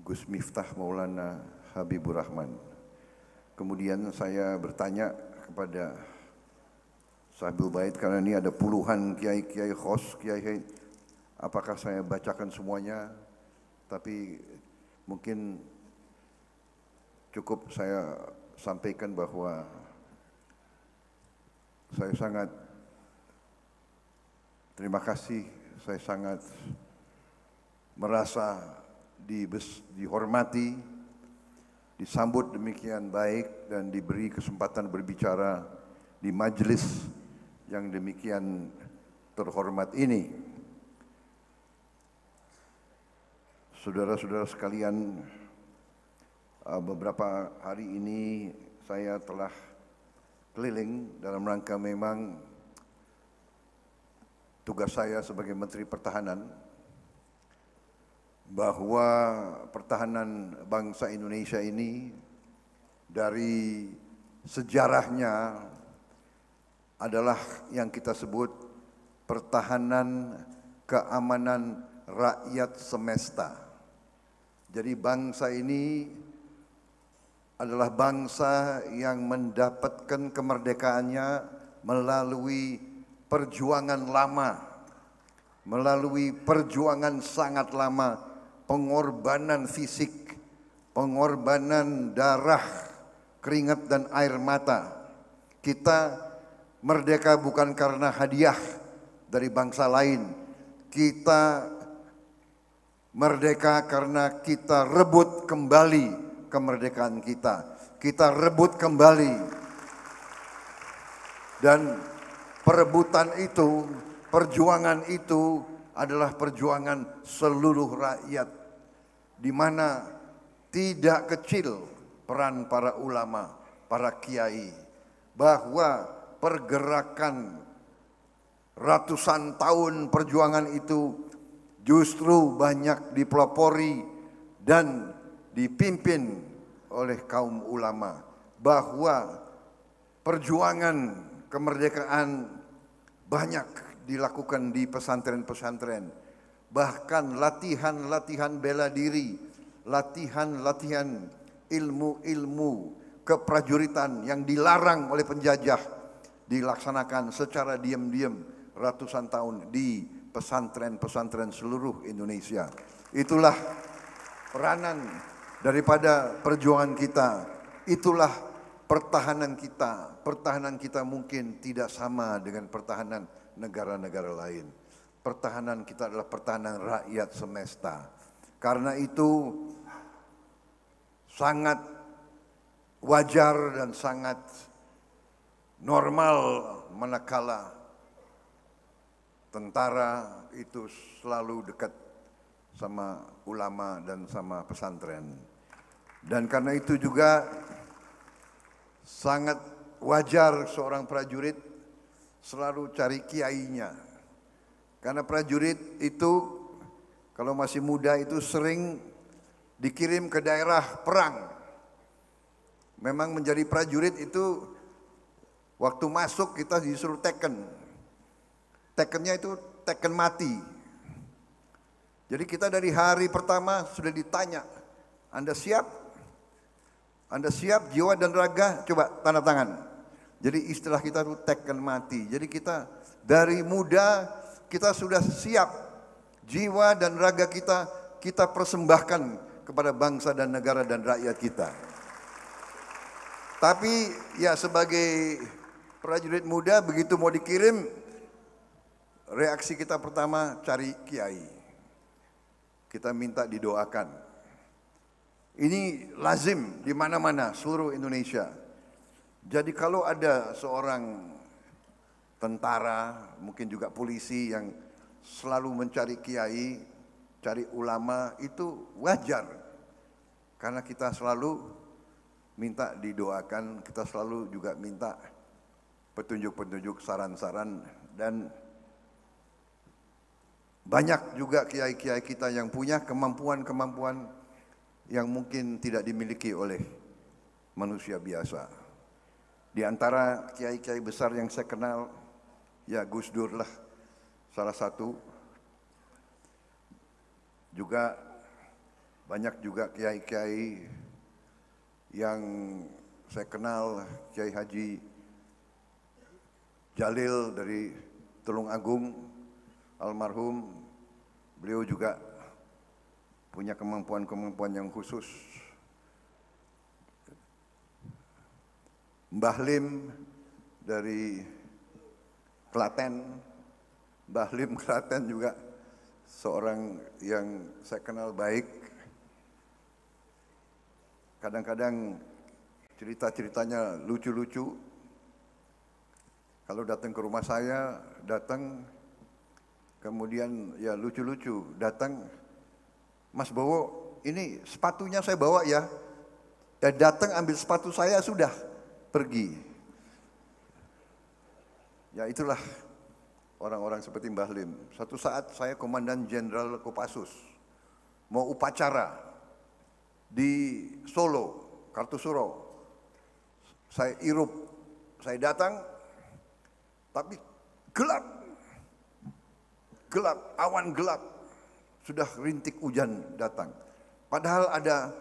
Gus Miftah Maulana Habibur Rahman. Kemudian saya bertanya kepada Sahibul Bait, karena ini ada puluhan kiai-kiai khos, kiai, apakah saya bacakan semuanya? Tapi mungkin cukup saya sampaikan bahwa saya sangat terima kasih, saya sangat merasa dihormati, disambut demikian baik dan diberi kesempatan berbicara di majelis yang demikian terhormat ini. Saudara-saudara sekalian, beberapa hari ini saya telah keliling dalam rangka memang tugas saya sebagai Menteri Pertahanan, bahwa pertahanan bangsa Indonesia ini dari sejarahnya adalah yang kita sebut pertahanan keamanan rakyat semesta. Jadi bangsa ini adalah bangsa yang mendapatkan kemerdekaannya melalui perjuangan lama, melalui perjuangan sangat lama, pengorbanan fisik, pengorbanan darah, keringat dan air mata. Kita merdeka bukan karena hadiah dari bangsa lain. Kita merdeka karena kita rebut kembali kemerdekaan kita. Kita rebut kembali. Dan perebutan itu, perjuangan itu adalah perjuangan seluruh rakyat, di mana tidak kecil peran para ulama, para kiai, bahwa pergerakan ratusan tahun perjuangan itu justru banyak dipelopori dan dipimpin oleh kaum ulama, bahwa perjuangan kemerdekaan banyak dilakukan di pesantren-pesantren, bahkan latihan-latihan bela diri, latihan-latihan ilmu-ilmu keprajuritan yang dilarang oleh penjajah dilaksanakan secara diam-diam ratusan tahun di pesantren-pesantren seluruh Indonesia. Itulah peranan daripada perjuangan kita. Itulah pertahanan kita. Pertahanan kita mungkin tidak sama dengan pertahanan negara-negara lain. Pertahanan kita adalah pertahanan rakyat semesta. Karena itu sangat wajar dan sangat normal manakala tentara itu selalu dekat sama ulama dan sama pesantren. Dan karena itu juga sangat wajar seorang prajurit selalu cari kiainya. Karena prajurit itu kalau masih muda itu sering dikirim ke daerah perang. Memang menjadi prajurit itu waktu masuk kita disuruh teken. Tekennya itu teken mati. Jadi kita dari hari pertama sudah ditanya, Anda siap? Anda siap jiwa dan raga? Coba tanda tangan. Jadi istilah kita itu teken mati. Jadi kita dari muda kita sudah siap. Jiwa dan raga kita persembahkan kepada bangsa dan negara dan rakyat kita. Tapi ya sebagai prajurit muda begitu mau dikirim, reaksi kita pertama cari kiai. Kita minta didoakan. Ini lazim di mana-mana seluruh Indonesia. Jadi kalau ada seorang tentara, mungkin juga polisi yang selalu mencari kiai, cari ulama, itu wajar. Karena kita selalu minta didoakan, kita selalu juga minta petunjuk-petunjuk, saran-saran, dan banyak juga kiai-kiai kita yang punya kemampuan-kemampuan yang mungkin tidak dimiliki oleh manusia biasa. Di antara kiai-kiai besar yang saya kenal, ya Gus Dur lah salah satu. Juga banyak juga kiai-kiai yang saya kenal, Kiai Haji Jalil dari Tulungagung, almarhum, beliau juga punya kemampuan-kemampuan yang khusus. Mbah Lim dari Klaten, Mbah Lim Klaten juga seorang yang saya kenal baik. Kadang-kadang cerita-ceritanya lucu-lucu. Kalau datang ke rumah saya, kemudian ya lucu-lucu, datang, Mas Bowo, ini sepatunya saya bawa ya. Dan datang ambil sepatu saya, sudah pergi. Ya itulah orang-orang seperti Mbah Lim. Satu saat saya Komandan Jenderal Kopassus, mau upacara di Solo, Kartusuro. Saya irup, saya datang, tapi gelap, awan gelap, sudah rintik hujan datang. Padahal ada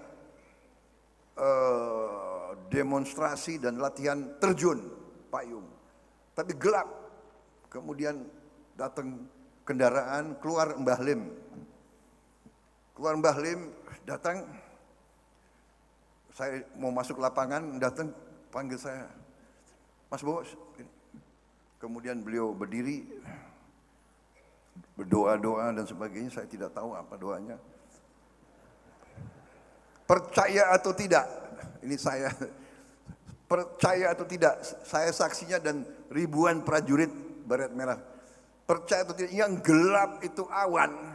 demonstrasi dan latihan terjun payung, tapi gelap. Kemudian datang kendaraan, keluar Mbah Lim, datang. Saya mau masuk lapangan, datang panggil saya, Mas Bowo. Kemudian beliau berdiri, berdoa-doa dan sebagainya, saya tidak tahu apa doanya. Percaya atau tidak, ini saya, percaya atau tidak, saya saksinya dan ribuan prajurit Baret Merah. Percaya atau tidak, yang gelap itu awan,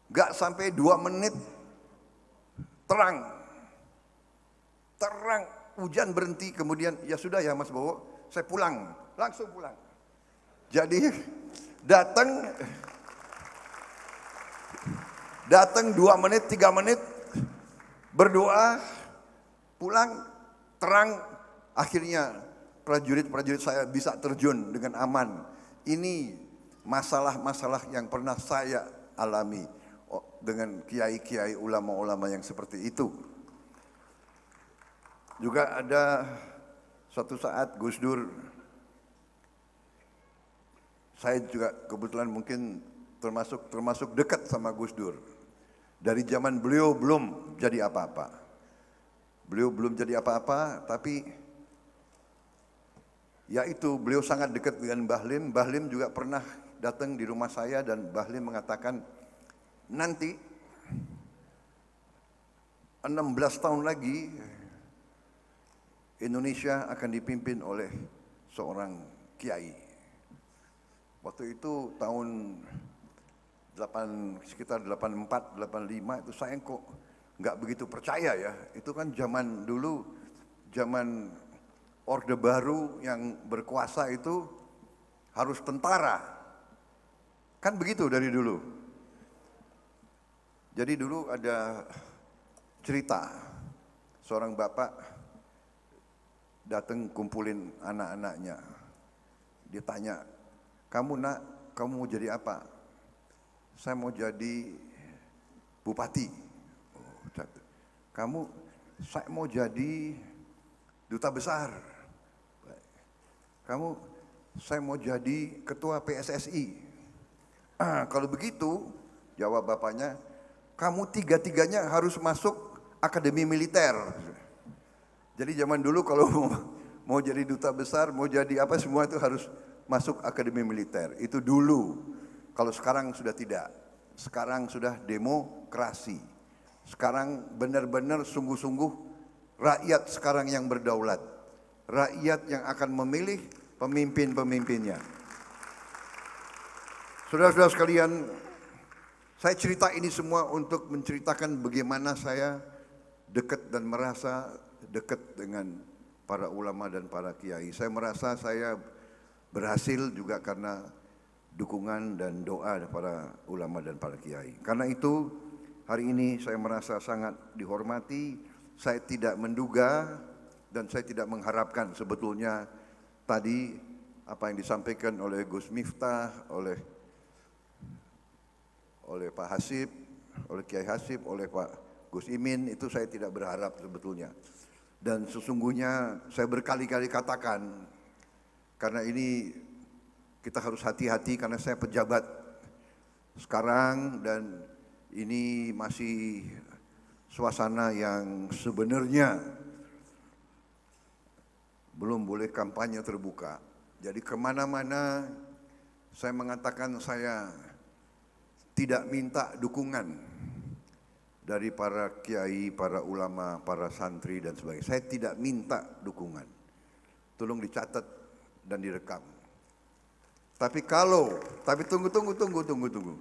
gak sampai 2 menit, terang, hujan berhenti, kemudian ya sudah ya Mas Bowo, saya pulang, langsung pulang. Jadi datang 2 menit, 3 menit, berdoa, pulang, terang, akhirnya prajurit-prajurit saya bisa terjun dengan aman. Ini masalah-masalah yang pernah saya alami dengan kiai-kiai, ulama-ulama yang seperti itu. Juga ada suatu saat Gus Dur, saya juga kebetulan mungkin termasuk dekat sama Gus Dur. Dari zaman beliau belum jadi apa-apa. Tapi ya itu, beliau sangat dekat dengan Mbah Lim. Mbah Lim juga pernah datang di rumah saya dan Mbah Lim mengatakan, nanti 16 tahun lagi Indonesia akan dipimpin oleh seorang kiai. Waktu itu tahun sekitar 84, 85 itu saya kok nggak begitu percaya ya. Itu kan zaman dulu, zaman Orde Baru yang berkuasa itu harus tentara. Kan begitu dari dulu. Jadi dulu ada cerita, seorang bapak datang kumpulin anak-anaknya. Dia tanya, kamu nak, kamu mau jadi apa? Saya mau jadi bupati. Kamu, saya mau jadi duta besar. Kamu, saya mau jadi ketua PSSI. Kalau begitu, jawab bapaknya, kamu tiga-tiganya harus masuk akademi militer. Jadi zaman dulu kalau mau jadi duta besar, mau jadi apa, semua itu harus masuk akademi militer. Itu dulu. Kalau sekarang sudah tidak. Sekarang sudah demokrasi. Sekarang benar-benar sungguh-sungguh rakyat sekarang yang berdaulat. Rakyat yang akan memilih pemimpin-pemimpinnya. Saudara-saudara sekalian, saya cerita ini semua untuk menceritakan bagaimana saya dekat dan merasa dekat dengan para ulama dan para kiai. Saya merasa saya berhasil juga karena dukungan dan doa para ulama dan para kiai. Karena itu hari ini saya merasa sangat dihormati. Saya tidak menduga dan saya tidak mengharapkan sebetulnya tadi apa yang disampaikan oleh Gus Miftah, oleh Pak Hasib, oleh Kiai Hasib, oleh Pak Gus Imin, itu saya tidak berharap sebetulnya. Dan sesungguhnya saya berkali-kali katakan, karena ini kita harus hati-hati karena saya pejabat sekarang dan ini masih suasana yang sebenarnya belum boleh kampanye terbuka. Jadi kemana-mana saya mengatakan saya tidak minta dukungan dari para kiai, para ulama, para santri dan sebagainya. Saya tidak minta dukungan. Tolong dicatat dan direkam. Tapi tunggu.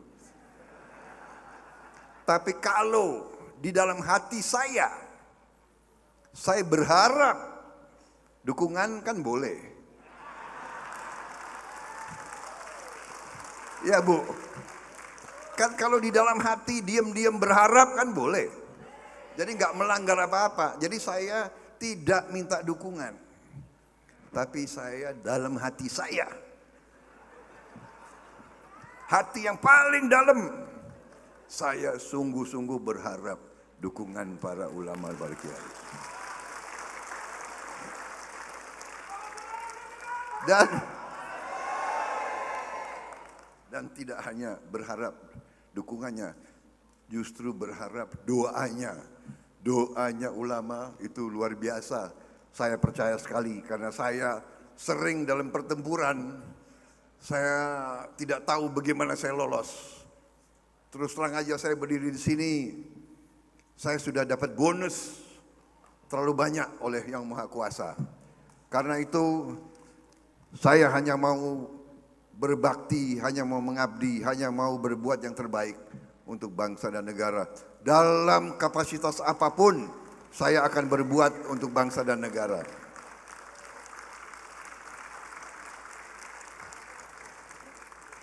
Tapi kalau di dalam hati saya berharap dukungan kan boleh. Ya Bu. Kan kalau di dalam hati diam-diam berharap kan boleh. Jadi nggak melanggar apa-apa. Jadi saya tidak minta dukungan. Tapi saya dalam hati saya. Hati yang paling dalam. Saya sungguh-sungguh berharap dukungan para ulama para kiai. Dan tidak hanya berharap dukungannya, justru berharap doanya. Doanya ulama itu luar biasa. Saya percaya sekali karena saya sering dalam pertempuran. Saya tidak tahu bagaimana saya lolos. Terus terang aja saya berdiri di sini, saya sudah dapat bonus terlalu banyak oleh Yang Maha Kuasa. Karena itu saya hanya mau berbakti, hanya mau mengabdi, hanya mau berbuat yang terbaik untuk bangsa dan negara. Dalam kapasitas apapun saya akan berbuat untuk bangsa dan negara.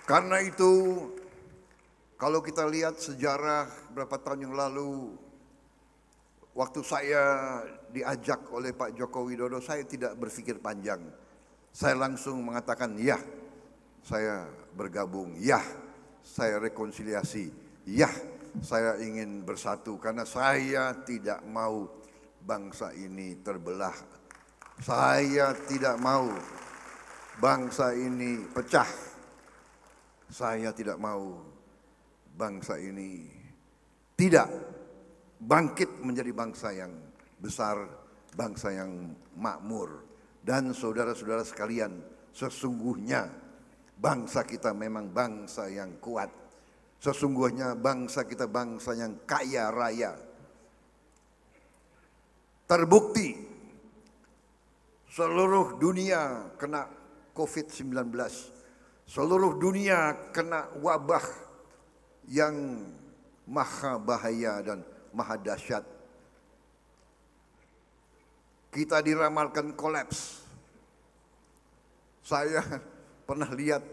Karena itu kalau kita lihat sejarah berapa tahun yang lalu, waktu saya diajak oleh Pak Joko Widodo, saya tidak berpikir panjang. Saya langsung mengatakan ya, saya bergabung, ya, saya rekonsiliasi, ya, saya ingin bersatu karena saya tidak mau bangsa ini terbelah. Saya tidak mau bangsa ini pecah. Saya tidak mau bangsa ini tidak bangkit menjadi bangsa yang besar, bangsa yang makmur. Dan saudara-saudara sekalian, sesungguhnya bangsa kita memang bangsa yang kuat. Sesungguhnya bangsa kita bangsa yang kaya raya. Terbukti seluruh dunia kena COVID-19. Seluruh dunia kena wabah yang maha bahaya dan maha dahsyat. Kita diramalkan kolaps. Saya pernah lihat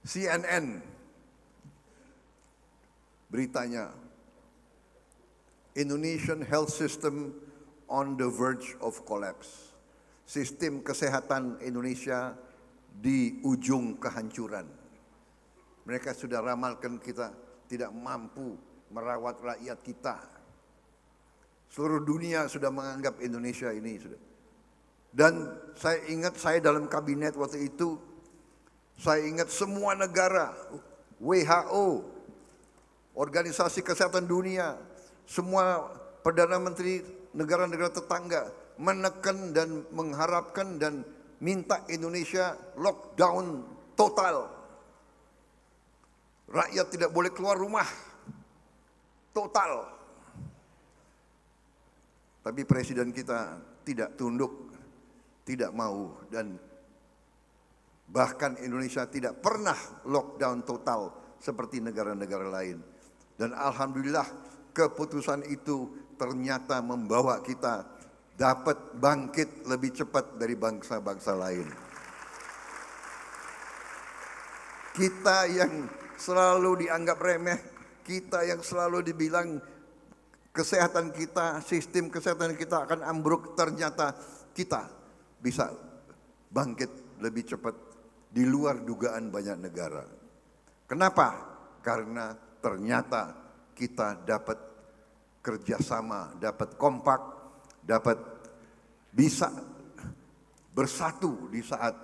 CNN beritanya, Indonesian health system on the verge of collapse. Sistem kesehatan Indonesia di ujung kehancuran. Mereka sudah ramalkan kita tidak mampu merawat rakyat kita. Seluruh dunia sudah menganggap Indonesia ini sudah. Dan saya ingat saya dalam kabinet waktu itu, saya ingat semua negara, WHO, Organisasi Kesehatan Dunia, semua Perdana Menteri negara-negara tetangga menekan dan mengharapkan dan minta Indonesia lockdown total. Rakyat tidak boleh keluar rumah. Total. Tapi presiden kita tidak tunduk, tidak mau, dan bahkan Indonesia tidak pernah lockdown total seperti negara-negara lain. Dan alhamdulillah keputusan itu ternyata membawa kita dapat bangkit lebih cepat dari bangsa-bangsa lain. Kita yang selalu dianggap remeh, kita yang selalu dibilang kesehatan kita, sistem kesehatan kita akan ambruk, ternyata kita bisa bangkit lebih cepat di luar dugaan banyak negara. Kenapa? Karena ternyata kita dapat kerjasama, dapat kompak, dapat bisa bersatu di saat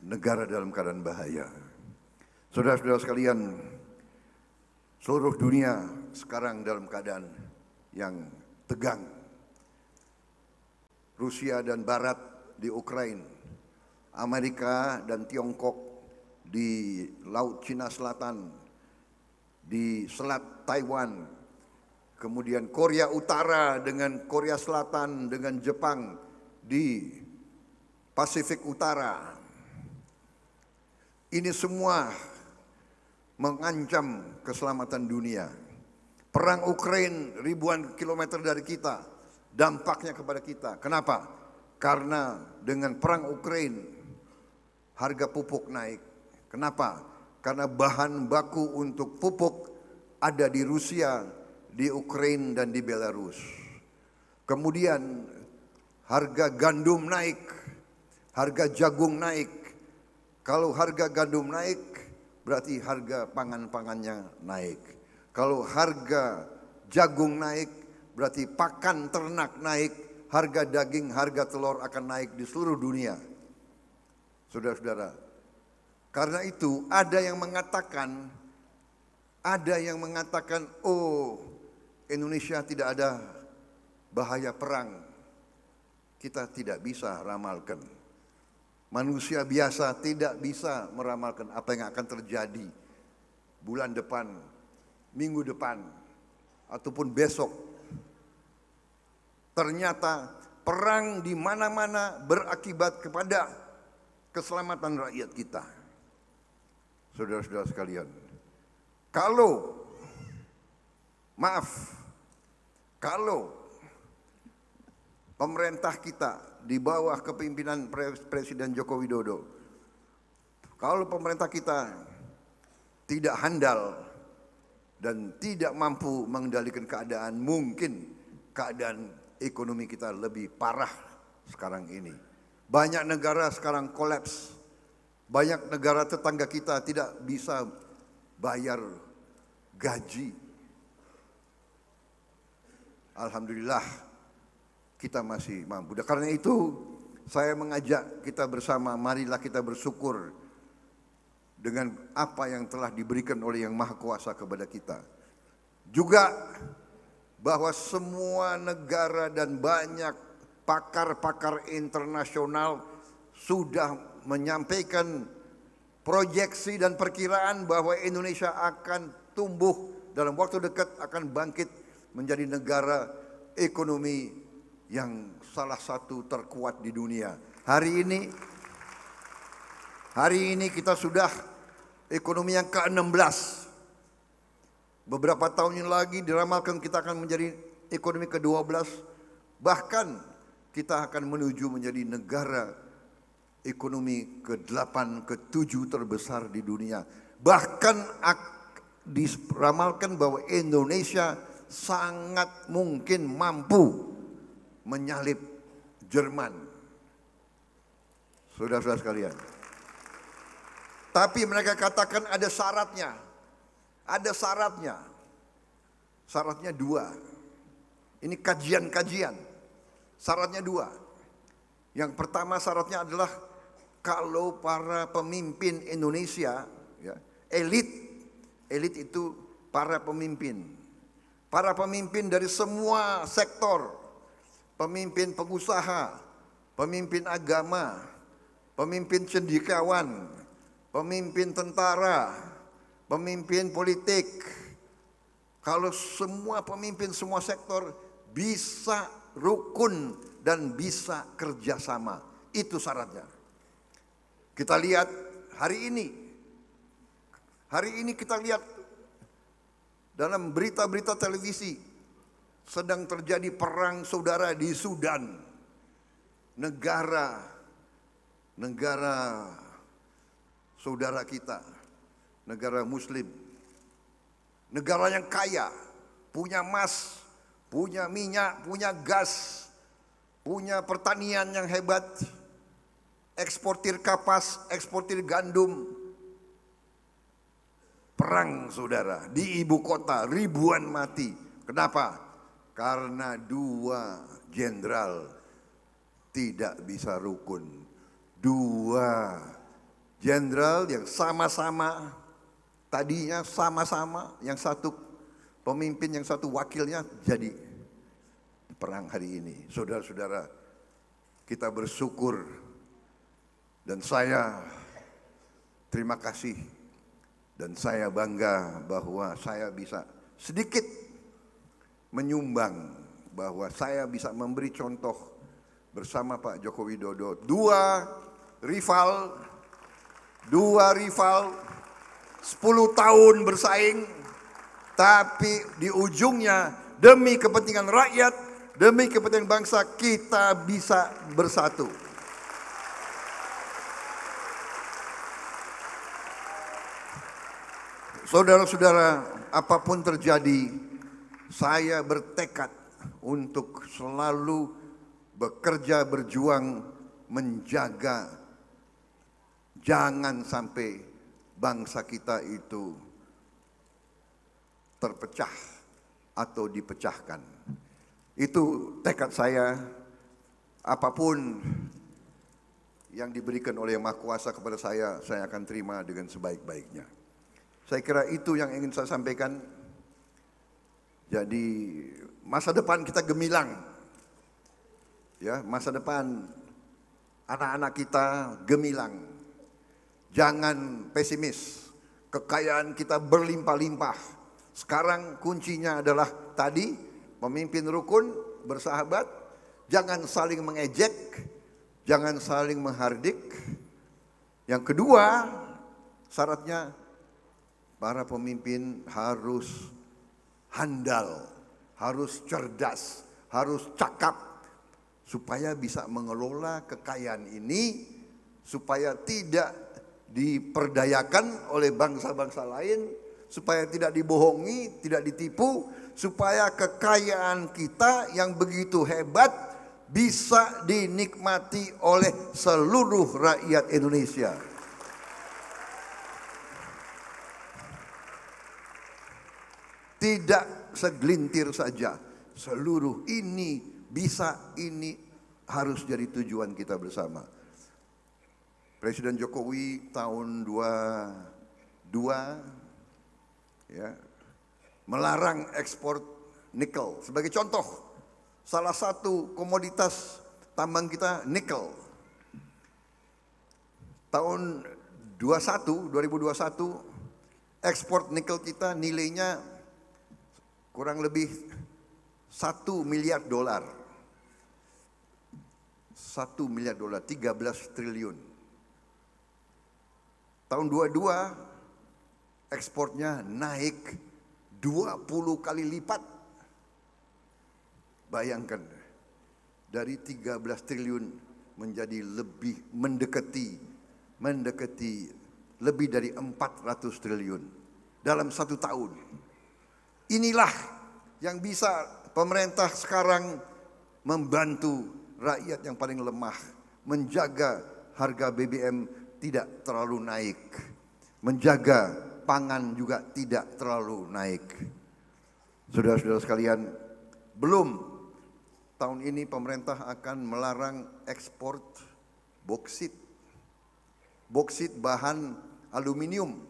negara dalam keadaan bahaya. Saudara-saudara sekalian, seluruh dunia sekarang dalam keadaan yang tegang. Rusia dan Barat di Ukraina, Amerika dan Tiongkok di Laut Cina Selatan, di Selat Taiwan, kemudian Korea Utara dengan Korea Selatan dengan Jepang di Pasifik Utara. Ini semua mengancam keselamatan dunia. Perang Ukraina ribuan kilometer dari kita, dampaknya kepada kita. Kenapa? Karena dengan perang Ukraina harga pupuk naik. Kenapa? Karena bahan baku untuk pupuk ada di Rusia, di Ukraina dan di Belarus. Kemudian harga gandum naik, harga jagung naik. Kalau harga gandum naik, berarti harga pangan-pangannya naik. Kalau harga jagung naik, berarti pakan ternak naik, harga daging, harga telur akan naik di seluruh dunia. Saudara-saudara, karena itu ada yang mengatakan, oh Indonesia tidak ada bahaya perang. Kita tidak bisa ramalkan. Manusia biasa tidak bisa meramalkan apa yang akan terjadi bulan depan, minggu depan, ataupun besok. Ternyata perang di mana-mana berakibat kepada keselamatan rakyat kita. Saudara-saudara sekalian, kalau pemerintah kita di bawah kepemimpinan Presiden Joko Widodo, kalau pemerintah kita tidak handal dan tidak mampu mengendalikan keadaan, mungkin keadaan ekonomi kita lebih parah sekarang ini. Banyak negara sekarang kolaps. Banyak negara tetangga kita tidak bisa bayar gaji. Alhamdulillah kita masih mampu. Karena itu saya mengajak kita bersama, marilah kita bersyukur dengan apa yang telah diberikan oleh Yang Maha Kuasa kepada kita. Juga bahwa semua negara dan banyak pakar-pakar internasional sudah menyampaikan proyeksi dan perkiraan bahwa Indonesia akan tumbuh dalam waktu dekat, akan bangkit menjadi negara ekonomi yang salah satu terkuat di dunia. Hari ini kita sudah ekonomi yang ke-16. Beberapa tahun yang lagi diramalkan kita akan menjadi ekonomi ke-12. Bahkan kita akan menuju menjadi negara ekonomi ke-8, ke-7 terbesar di dunia. Bahkan diramalkan bahwa Indonesia sangat mungkin mampu menyalip Jerman. Saudara-saudara sekalian. Tapi mereka katakan ada syaratnya. Ada syaratnya. Syaratnya 2. Ini kajian-kajian. Syaratnya 2. Yang pertama syaratnya adalah kalau para pemimpin Indonesia, ya, elit itu para pemimpin. Para pemimpin dari semua sektor. Pemimpin pengusaha, pemimpin agama, pemimpin cendekiawan, pemimpin tentara, pemimpin politik. Kalau semua pemimpin semua sektor bisa rukun dan bisa kerjasama, itu syaratnya. Kita lihat hari ini kita lihat dalam berita-berita televisi sedang terjadi perang saudara di Sudan. Negara saudara kita, negara muslim, negara yang kaya, punya emas, punya minyak, punya gas, punya pertanian yang hebat, eksportir kapas, eksportir gandum. Perang saudara, di ibu kota ribuan mati. Kenapa? Karena dua jenderal tidak bisa rukun. Dua jenderal yang sama-sama, tadinya sama-sama, yang satu pemimpin, yang satu wakilnya, jadi perang hari ini. Saudara-saudara, kita bersyukur dan saya terima kasih dan saya bangga bahwa saya bisa sedikit menyumbang, bahwa saya bisa memberi contoh bersama Pak Joko Widodo. Dua rival 10 tahun bersaing, tapi di ujungnya demi kepentingan rakyat, demi kepentingan bangsa, kita bisa bersatu. Saudara-saudara, apapun terjadi, saya bertekad untuk selalu bekerja, berjuang, menjaga jangan sampai bangsa kita itu terpecah atau dipecahkan. Itu tekad saya. Apapun yang diberikan oleh Yang Maha Kuasa kepada saya akan terima dengan sebaik-baiknya. Saya kira itu yang ingin saya sampaikan. Jadi masa depan kita gemilang. Ya, masa depan anak-anak kita gemilang. Jangan pesimis. Kekayaan kita berlimpah-limpah. Sekarang kuncinya adalah tadi pemimpin rukun, bersahabat, jangan saling mengejek, jangan saling menghardik. Yang kedua, syaratnya para pemimpin harus handal, harus cerdas, harus cakap, supaya bisa mengelola kekayaan ini, supaya tidak diperdayakan oleh bangsa-bangsa lain, supaya tidak dibohongi, tidak ditipu, supaya kekayaan kita yang begitu hebat bisa dinikmati oleh seluruh rakyat Indonesia. Tidak segelintir saja, seluruh ini bisa, ini harus jadi tujuan kita bersama. Presiden Jokowi tahun 22 ya, melarang ekspor nikel. Sebagai contoh, salah satu komoditas tambang kita nikel. Tahun 2021 ekspor nikel kita nilainya kurang lebih 1 miliar dolar. 1 miliar dolar, 13 triliun. Tahun 22 ekspornya naik 20 kali lipat. Bayangkan, dari 13 triliun menjadi lebih mendekati lebih dari 400 triliun dalam 1 tahun. Inilah yang bisa pemerintah sekarang membantu rakyat yang paling lemah, menjaga harga BBM tidak terlalu naik, menjaga pangan juga tidak terlalu naik. Saudara-saudara sekalian, belum tahun ini pemerintah akan melarang ekspor boksit. Boksit bahan aluminium.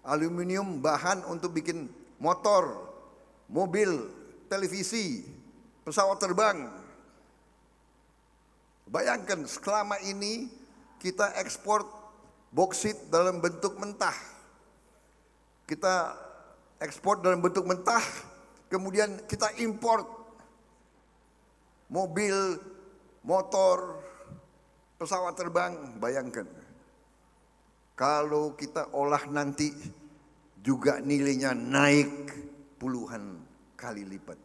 Aluminium bahan untuk bikin motor, mobil, televisi, pesawat terbang. Bayangkan selama ini kita ekspor boksit dalam bentuk mentah. Kita ekspor dalam bentuk mentah, kemudian kita import mobil, motor, pesawat terbang. Bayangkan, kalau kita olah nanti juga nilainya naik puluhan kali lipat.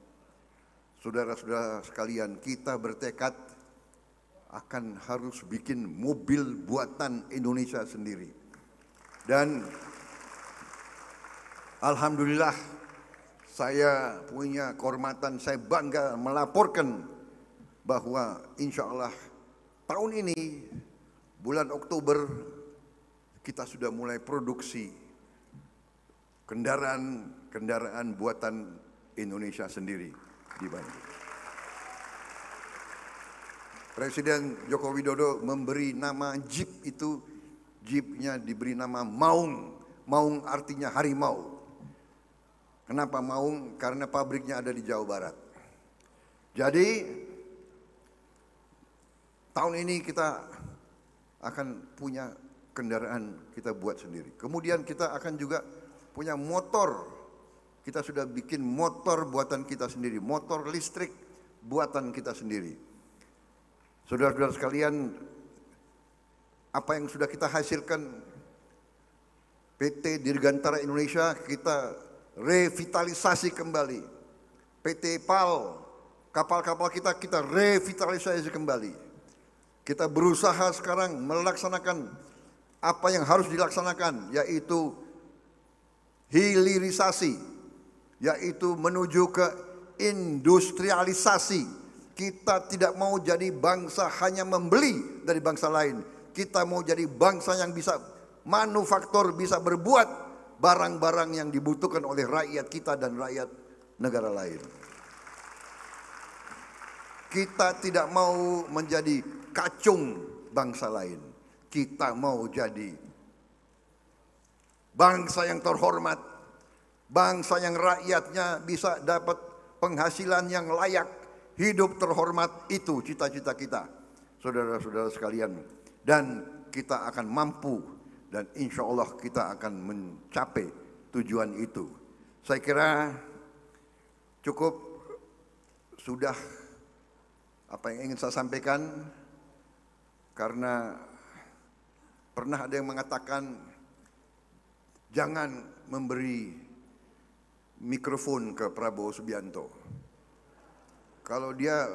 Saudara-saudara sekalian, kita bertekad akan harus bikin mobil buatan Indonesia sendiri. Dan alhamdulillah saya punya kehormatan, saya bangga melaporkan bahwa insya Allah tahun ini bulan Oktober kita sudah mulai produksi kendaraan buatan Indonesia sendiri di Bandung. Presiden Joko Widodo memberi nama Jeep itu, Jeepnya diberi nama Maung. Maung artinya harimau. Kenapa Maung? Karena pabriknya ada di Jawa Barat. Jadi tahun ini kita akan punya kendaraan kita buat sendiri. Kemudian kita akan juga punya motor. Kita sudah bikin motor buatan kita sendiri, motor listrik buatan kita sendiri. Saudara-saudara sekalian, apa yang sudah kita hasilkan, PT Dirgantara Indonesia kita revitalisasi kembali. PT PAL, kapal-kapal kita revitalisasi kembali. Kita berusaha sekarang melaksanakan apa yang harus dilaksanakan, yaitu hilirisasi, yaitu menuju ke industrialisasi. Kita tidak mau jadi bangsa hanya membeli dari bangsa lain. Kita mau jadi bangsa yang bisa manufaktur, bisa berbuat barang-barang yang dibutuhkan oleh rakyat kita dan rakyat negara lain. Kita tidak mau menjadi kacung bangsa lain. Kita mau jadi bangsa yang terhormat, bangsa yang rakyatnya bisa dapat penghasilan yang layak, hidup terhormat. Itu cita-cita kita, saudara-saudara sekalian. Dan kita akan mampu dan insya Allah kita akan mencapai tujuan itu. Saya kira cukup sudah apa yang ingin saya sampaikan, karena pernah ada yang mengatakan jangan memberi mikrofon ke Prabowo Subianto. Kalau dia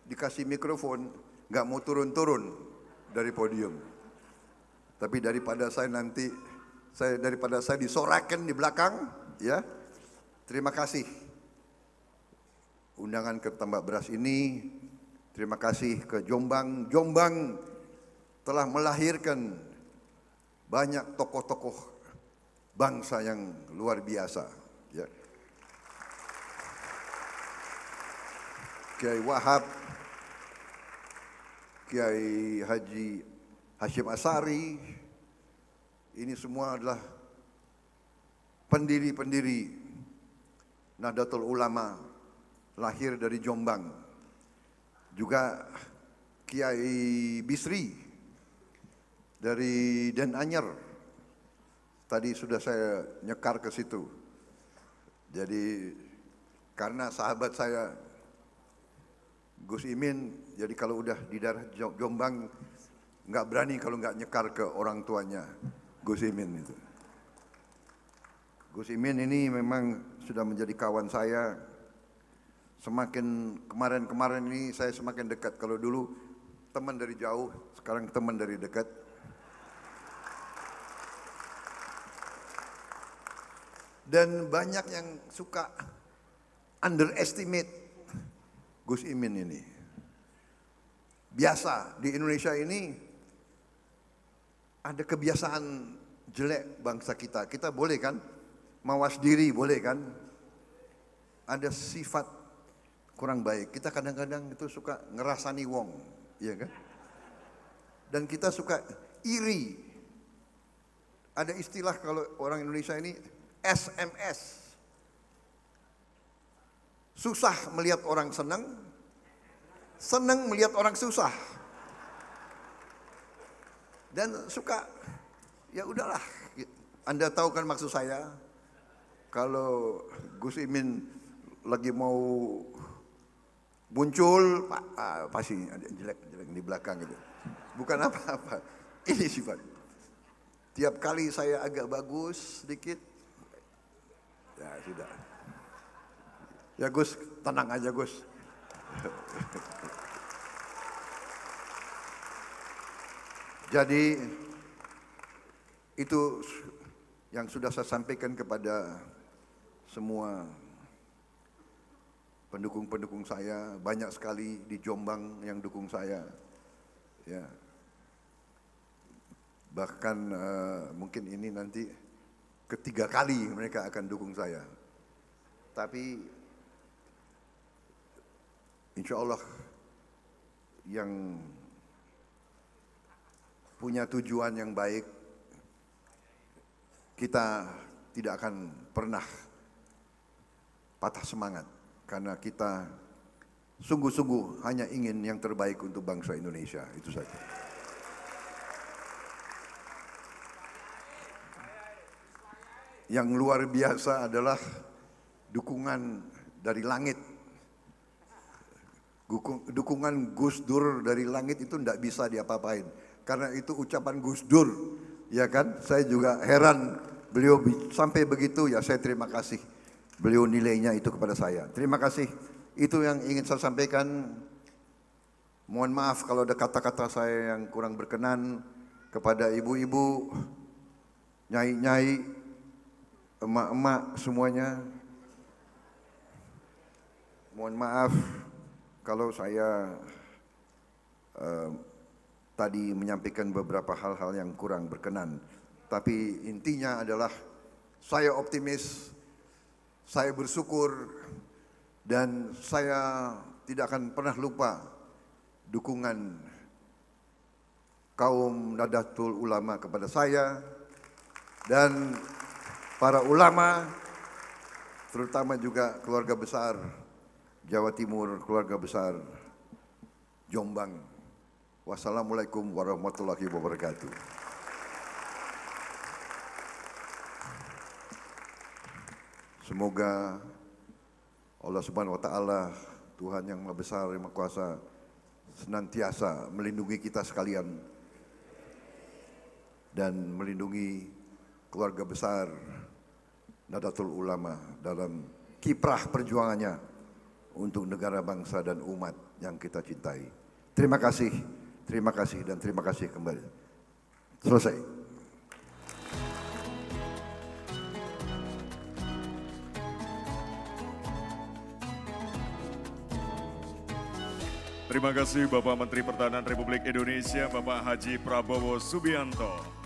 dikasih mikrofon, nggak mau turun-turun dari podium. Tapi daripada saya disorakan di belakang, ya. Terima kasih undangan ke Tambak Beras ini. Terima kasih ke Jombang. Jombang telah melahirkan banyak tokoh-tokoh bangsa yang luar biasa, ya. Kiai Wahab, Kiai Haji Hashim Asari, ini semua adalah pendiri-pendiri Nahdlatul Ulama, lahir dari Jombang. Juga Kiai Bisri dari Den Anyer, tadi sudah saya nyekar ke situ. Jadi karena sahabat saya Gus Imin, jadi kalau udah di daerah Jombang nggak berani kalau nggak nyekar ke orang tuanya Gus Imin itu. Gus Imin ini memang sudah menjadi kawan saya. Semakin kemarin-kemarin ini saya semakin dekat. Kalau dulu teman dari jauh, sekarang teman dari dekat. Dan banyak yang suka underestimate Gus Imin ini. Biasa di Indonesia ini ada kebiasaan jelek bangsa kita. Kita boleh kan mawas diri, boleh kan? Ada sifat kurang baik. Kita kadang-kadang itu suka ngerasani wong, iya kan? Dan kita suka iri. Ada istilah kalau orang Indonesia ini SMS. Susah melihat orang senang, senang melihat orang susah. Dan suka, ya udahlah. Anda tahu kan maksud saya, kalau Gus Imin lagi mau muncul, pasti ada jelek-jelek di belakang gitu. Bukan apa-apa, ini sifat. Tiap kali saya agak bagus sedikit, ya sudah. Ya Gus, tenang aja Gus. Jadi Itu yang sudah saya sampaikan kepada semua pendukung-pendukung saya. Banyak sekali di Jombang yang dukung saya. Ya. Bahkan mungkin ini nanti ketiga kali mereka akan dukung saya. Tapi insya Allah yang punya tujuan yang baik, kita tidak akan pernah patah semangat. Karena kita sungguh-sungguh hanya ingin yang terbaik untuk bangsa Indonesia, itu saja. Yang luar biasa adalah dukungan dari langit. Dukungan Gus Dur dari langit itu tidak bisa diapa-apain. Karena itu ucapan Gus Dur, ya kan? Saya juga heran beliau sampai begitu, ya saya terima kasih. Beliau nilainya itu kepada saya. Terima kasih. Itu yang ingin saya sampaikan. Mohon maaf kalau ada kata-kata saya yang kurang berkenan kepada ibu-ibu, nyai-nyai, emak-emak semuanya. Mohon maaf kalau saya tadi menyampaikan beberapa hal-hal yang kurang berkenan. Tapi intinya adalah saya optimis, saya bersyukur, dan saya tidak akan pernah lupa dukungan kaum Nahdlatul Ulama kepada saya dan para ulama, terutama juga keluarga besar Jawa Timur, keluarga besar Jombang. Wassalamualaikum warahmatullahi wabarakatuh. Semoga Allah Subhanahu wa Ta'ala, Tuhan yang Maha Besar, yang Maha Kuasa, senantiasa melindungi kita sekalian dan melindungi keluarga besar Nahdlatul Ulama dalam kiprah perjuangannya untuk negara, bangsa, dan umat yang kita cintai. Terima kasih, dan terima kasih kembali. Selesai. Terima kasih Bapak Menteri Pertahanan Republik Indonesia, Bapak Haji Prabowo Subianto.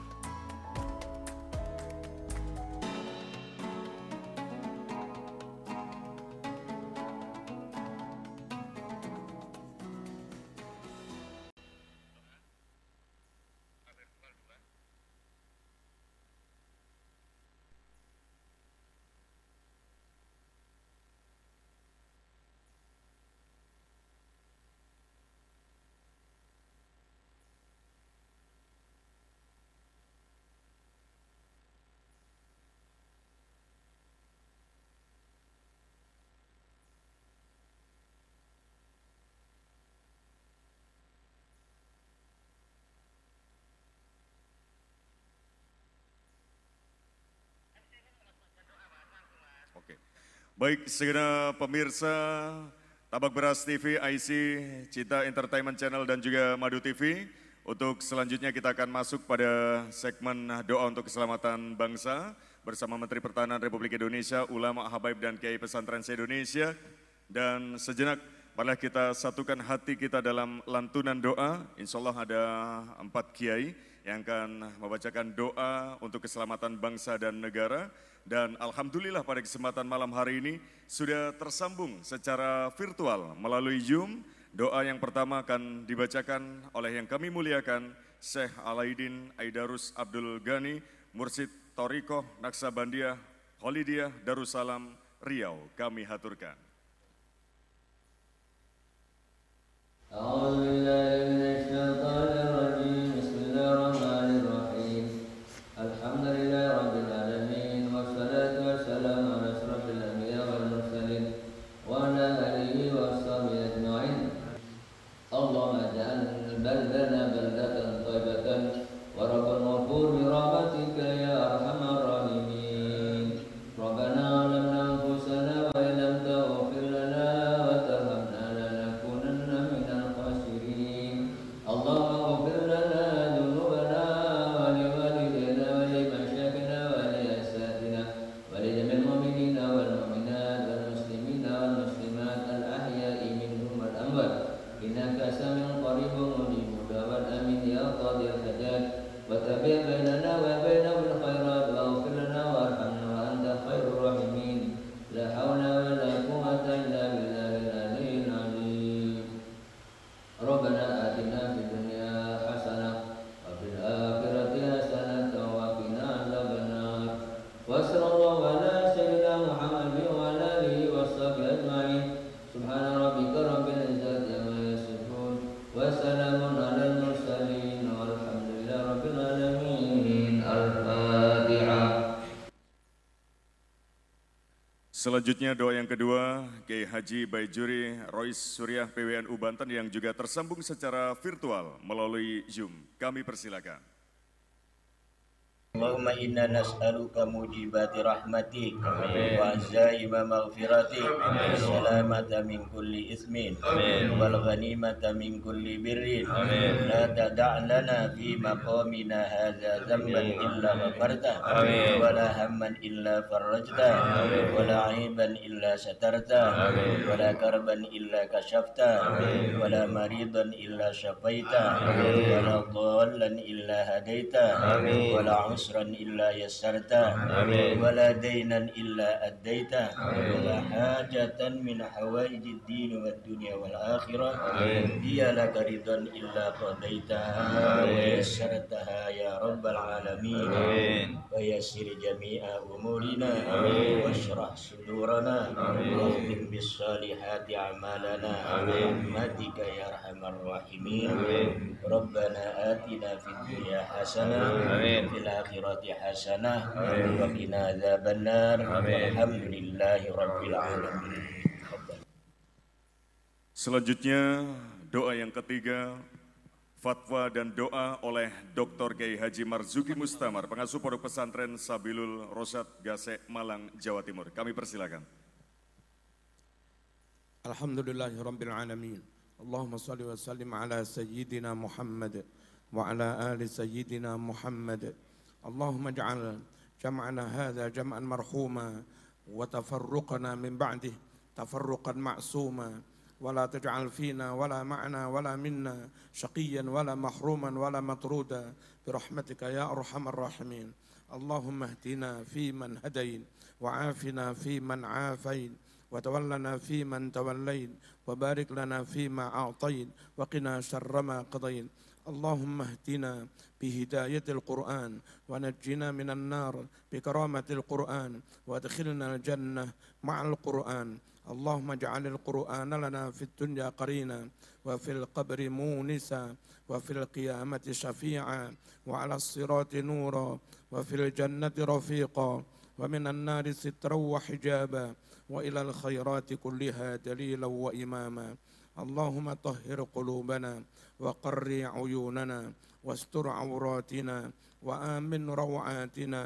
Baik, segenap pemirsa Tabak Beras TV, IC, Cita Entertainment Channel, dan juga Madu TV. Untuk selanjutnya kita akan masuk pada segmen doa untuk keselamatan bangsa bersama Menteri Pertahanan Republik Indonesia, ulama, habaib, dan kiai pesantren se-Indonesia. Dan sejenak, marilah kita satukan hati kita dalam lantunan doa. Insya Allah ada 4 kiai yang akan membacakan doa untuk keselamatan bangsa dan negara. Dan Alhamdulillah pada kesempatan malam hari ini sudah tersambung secara virtual melalui Zoom. Doa yang pertama akan dibacakan oleh yang kami muliakan Syekh Alaidin Aidarus Abdul Ghani, Mursid Thariqah Naksabandiyah Khalidiyah Darussalam Riau. Kami haturkan. ربنا ظلمنا أنفسنا وإن لم تغفر إنك سميع قريب مجيب دعوى آمين يا قاضي الحاجات وتابع بيننا وبينهم الخيرات واغفر لنا وارحمنا وأنت خير الراحمين لا حول ولا قوة إلا بالله العلي العظيم ربنا آتنا في الدنيا حسنة وفي الآخرة حسنة وقنا عذاب النار وصلى الله على سيدنا محمد وعلى آله وصحبه أجمعين سبحان ربك رب العزة عما يصفون وسلام على المرسلين والحمد لله رب العالمين. Al-Fatihah. Selanjutnya doa yang kedua, Kiai Haji Baijuri Rois Suriah PWNU Banten yang juga tersambung secara virtual melalui Zoom. Kami persilakan. Allahumma inna nas'aluka mujibati rahmatik wa azaima maghfiratik wa salamata min kulli ismin wal ghanimata min kulli birrin la tada' lana fi maqamina hadha dhanban illa ghafartah wa la hamman illa farajtah wa la aiban illa satartah wa la karban illa kashaftah wa la maridan illa syafaitah wa la dhallan illa hadaitah wa la عسرا إلا يسرته ولا دينا إلا أديته ولا حاجة من حوائج الدين والدنيا والآخرة هي لك رضا إلا قضيتها ويسرتها يا رب العالمين ويسر جميع أمورنا واشرح صدورنا واختم بالصالحات أعمالنا برحمتك يا أرحم الراحمين ربنا آتنا في الدنيا حسنة وفي الآخرة حسنة وقنا عذاب النار والحمد لله رب العالمين. Selanjutnya doa yang ketiga, fatwa dan doa oleh Dr. Kiai Haji Marzuki Mustamar, pengasuh pondok pesantren Sabilul Rosyad Gasek Malang, Jawa Timur. Kami persilakan. Alhamdulillahirabbil alamin. Allahumma shalli wa sallim ala sayyidina Muhammad wa ala ali sayyidina Muhammad. Allahumma ij'al jam'ana hadha jam'an marhuma wa tafarruqana min ba'dih tafarruqan ma'suma wa la taj'al fina wa la ma'na wa la minna shaqiyyan wa la mahruman wa la matruda bi rahmatika ya arhamar rahimin. Allahumma ihdina fi man hadain wa 'afina fi man 'afain wa tawallana fi man tawallain wa barik lana fi ma a'tain wa qina sharra ma qadain. اللهم اهدنا بهداية القرآن ونجنا من النار بكرامة القرآن وادخلنا الجنة مع القرآن. اللهم اجعل القرآن لنا في الدنيا قرينا وفي القبر مونسا وفي القيامة شفيعا وعلى الصراط نورا وفي الجنة رفيقا ومن النار سترا وحجابا وإلى الخيرات كلها دليلا وإماما. اللهم طهر قلوبنا وقر عيوننا واستر عوراتنا وآمن روعاتنا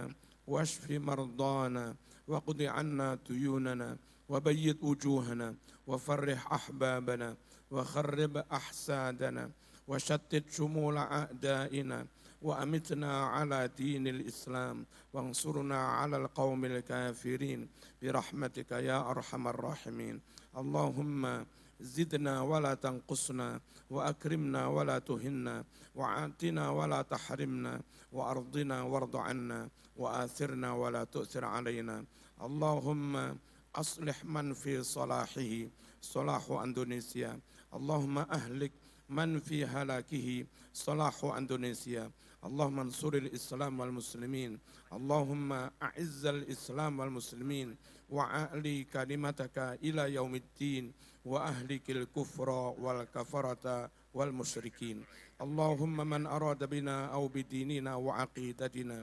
واشف مرضانا واقض عنا ديوننا وبيض وجوهنا وفرح أحبابنا وخرب أحسادنا وشتت شمول أعدائنا وأمتنا على دين الإسلام وانصرنا على القوم الكافرين برحمتك يا أرحم الراحمين. اللهم زدنا ولا تنقصنا وأكرمنا ولا تهنا وعاتنا ولا تحرمنا وأرضنا وارض عنا وآثرنا ولا تؤثر علينا. اللهم أصلح من في صلاحه صلاح أندونيسيا. اللهم أهلك من في هلاكه صلاح أندونيسيا. اللهم انصر الإسلام والمسلمين. اللهم أعز الإسلام والمسلمين وأعلي كلمتك إلى يوم الدين وأهلك الكفر والكفرة والمشركين. اللهم من أراد بنا أو بديننا وعقيدتنا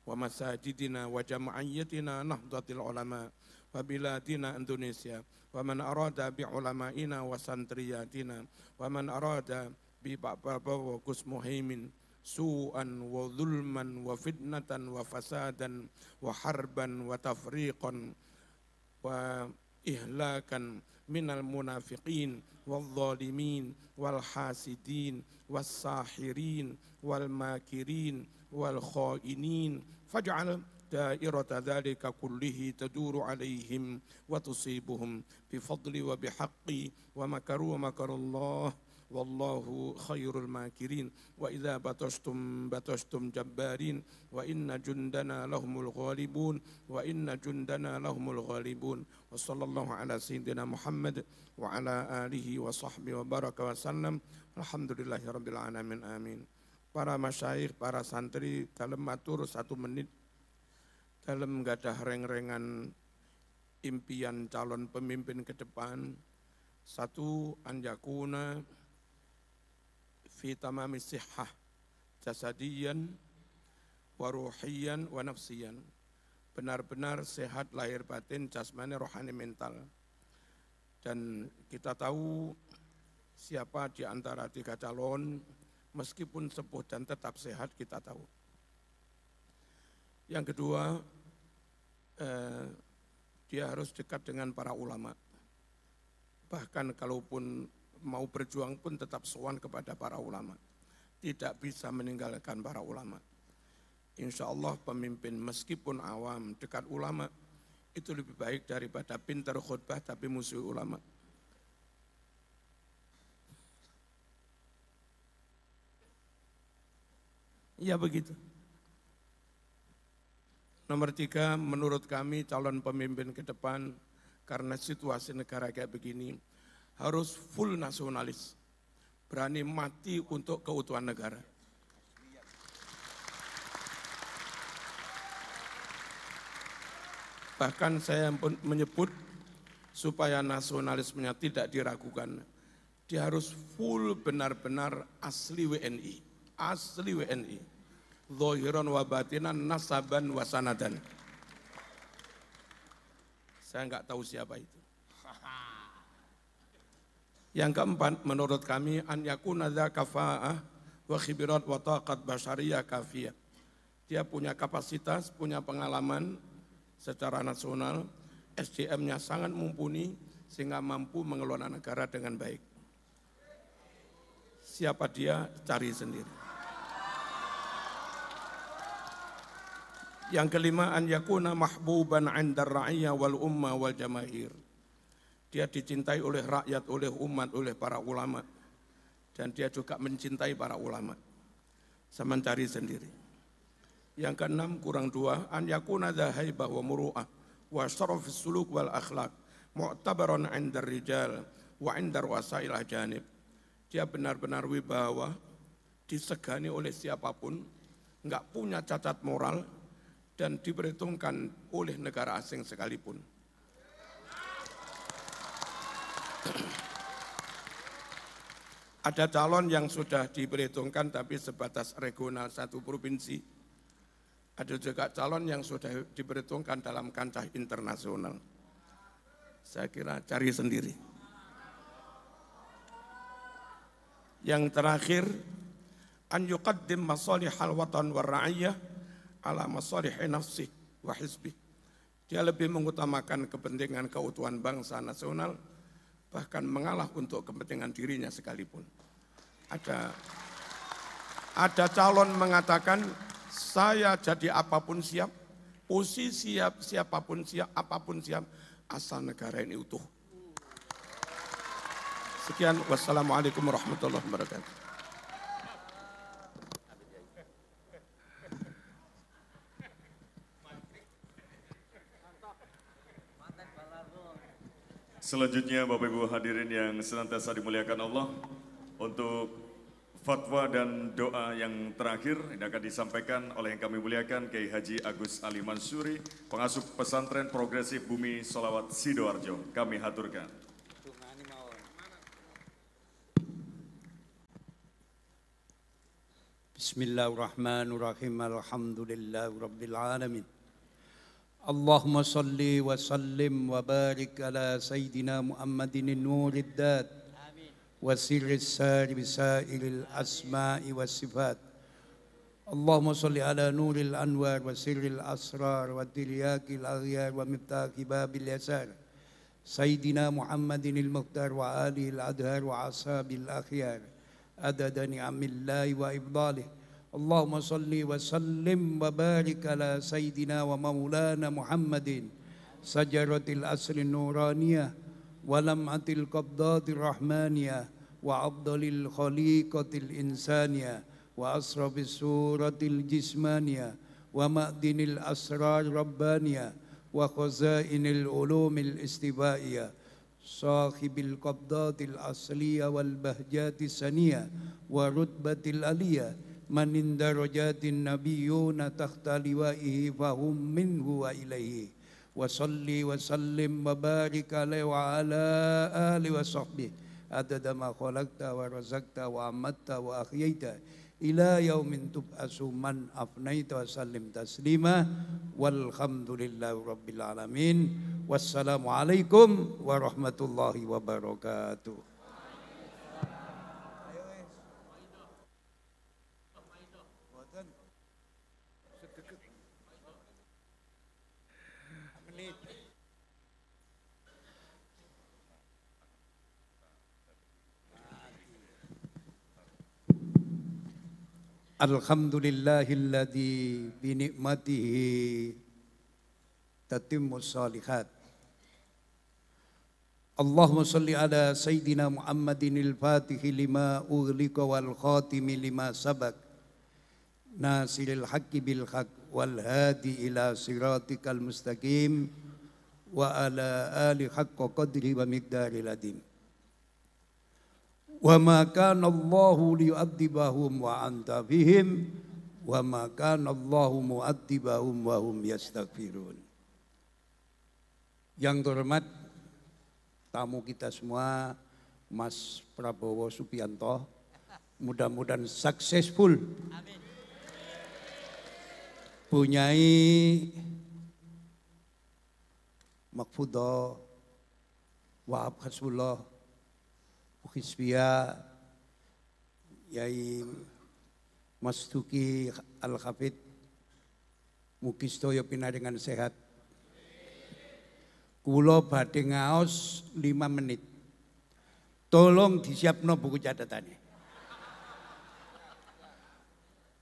ومساجدنا وجمعيتنا نهضة العلماء وبلادنا إندونيسيا ومن أراد بعلمائنا وسنترياتنا ومن أراد ببابا وقس مهيمن سوءا وظلما وفتنة وفسادا وحربا وتفريقا وإهلاكا من المنافقين والظالمين والحاسدين والساحرين والماكرين والخائنين فاجعل دائرة ذلك كله تدور عليهم وتصيبهم بفضل وبحق ومكروا مكر الله wallahu khairul makirin wa idza batashtum jabbarin wa inna jundana lahumul ghalibun wa inna jundana lahumul ghalibun wa sallallahu ala sayyidina Muhammad wa ala alihi wa sahbihi wa baraka wa sallam alhamdulillahi rabbil alamin amin. Para masyayikh, para santri dalam matur 1 menit dalam gadah reng-rengan impian calon pemimpin ke depan. 1, an yakuna fi tamami sihhah jasadiyan wa ruhiyan wa nafsiyan, benar-benar sehat lahir batin, jasmani, rohani, mental. Dan kita tahu siapa di antara 3 calon, meskipun sepuh dan tetap sehat kita tahu. Yang kedua, dia harus dekat dengan para ulama. Bahkan kalaupun mau berjuang pun tetap sowan kepada para ulama. Tidak bisa meninggalkan para ulama. Insya Allah pemimpin meskipun awam dekat ulama itu lebih baik daripada pintar khutbah tapi musuh ulama. Ya begitu. Nomor 3, menurut kami calon pemimpin ke depan karena situasi negara kayak begini harus full nasionalis, berani mati untuk keutuhan negara. Bahkan saya pun menyebut supaya nasionalismenya tidak diragukan, dia harus full benar-benar asli WNI, asli WNI. Zahiran wa batinan, nasaban wa sanadan. Saya enggak tahu siapa itu. Yang keempat, menurut kami an yakuna dza kafa'ah wa khibirat wa taqat basyariyah kafiyah. Dia punya kapasitas, punya pengalaman secara nasional, SDM-nya sangat mumpuni sehingga mampu mengelola negara dengan baik. Siapa dia? Cari sendiri. Yang kelima, an yakuna mahbuban 'inda ar-ra'iyah wal ummah wal jamaahir. Dia dicintai oleh rakyat, oleh umat, oleh para ulama. Dan dia juga mencintai para ulama. Saya mencari sendiri. Yang keenam, kurang 2, an yakuna dza haibah wa muru'ah wa syarafis suluk wal akhlaq mu'tabaran 'inda ar-rijal wa 'inda wasail ajanib. Dia benar-benar wibawa, disegani oleh siapapun, enggak punya cacat moral, dan diperhitungkan oleh negara asing sekalipun. Ada calon yang sudah diperhitungkan tapi sebatas regional 1 provinsi. Ada juga calon yang sudah diperhitungkan dalam kancah internasional. Saya kira cari sendiri. Yang terakhir, an yuqaddim masalihal watan war ra'iyah ala masalihi nafsih wa hizbih. Dia lebih mengutamakan kepentingan keutuhan bangsa nasional, bahkan mengalah untuk kepentingan dirinya sekalipun. Ada calon mengatakan, saya jadi apapun siap, posisi siapapun siap, apapun siap, asal negara ini utuh. Sekian, wassalamualaikum warahmatullahi wabarakatuh. Selanjutnya Bapak Ibu hadirin yang senantiasa dimuliakan Allah, untuk fatwa dan doa yang terakhir ini akan disampaikan oleh yang kami muliakan Kiai Haji Agus Ali Mansuri, pengasuh pesantren progresif Bumi Sholawat Sidoarjo. Kami haturkan. Bismillahirrahmanirrahim. Alhamdulillahirabbil alamin. Allahumma salli wa sallim wa barik ala Sayyidina Muhammadin nurid dat wa sirris sari bisairil asma'i was sifat. Allahumma salli ala nuril anwar wa sirril asrar wa tiryakil aghyar wa miftaqi babil yasar. Sayyidina Muhammadin al-Mukhtar wa alihi al-adhar wa ashabil akhyar. Adada ni'amillahi wa ibdalih. Allahumma salli wa sallim wa barik ala Sayyidina wa maulana Muhammadin sajaratil asri nuraniyah wa lam'atil qabdatir rahmaniyah وأفضل الخليقة الإنسانية وأسرف السورة الجسمانية ومأدن الأسرار الربانية وخزائن العلوم الاستوائية صاحب القبضات الأصلية والبهجات السنية ورتبة العلية من إن درجات النبيون تحت لوائه فهم منه وإليه وصلي وسلم وبارك عليه وعلى آله وصحبه عدد ما خلقت ورزقت وأمت وأحييت إلى يوم تبعث من أفنيت وسلم تسليما والحمد لله رب العالمين والسلام عليكم ورحمة الله وبركاته. Alhamdulillahilladzi binikmatihi tatimmus shalihat. Allahumma salli ala Sayyidina Muhammadinil Fatihi lima ughliqa wal khatimi lima sabaq nasiril haqqi bil haqq wal hadi ila siratikal mustaqim wa ala ali haqqa qadri wa miqdaril adim. Wa ma kana Allahu liyu'adzibahum wa anta fihim wa ma kana Allahu mu'adzibahum wa hum yastaghfirun. Yang terhormat tamu kita semua, Mas Prabowo Subianto, mudah-mudahan successful. Amin. Punyai Mahfudah Wahab Hasbullah Hizbiyah Yai Mas Duki Al-Hafid mugi sedaya pinaringan sehat. Kula badhe ngaos 5 menit. Tolong disiapno buku catatannya.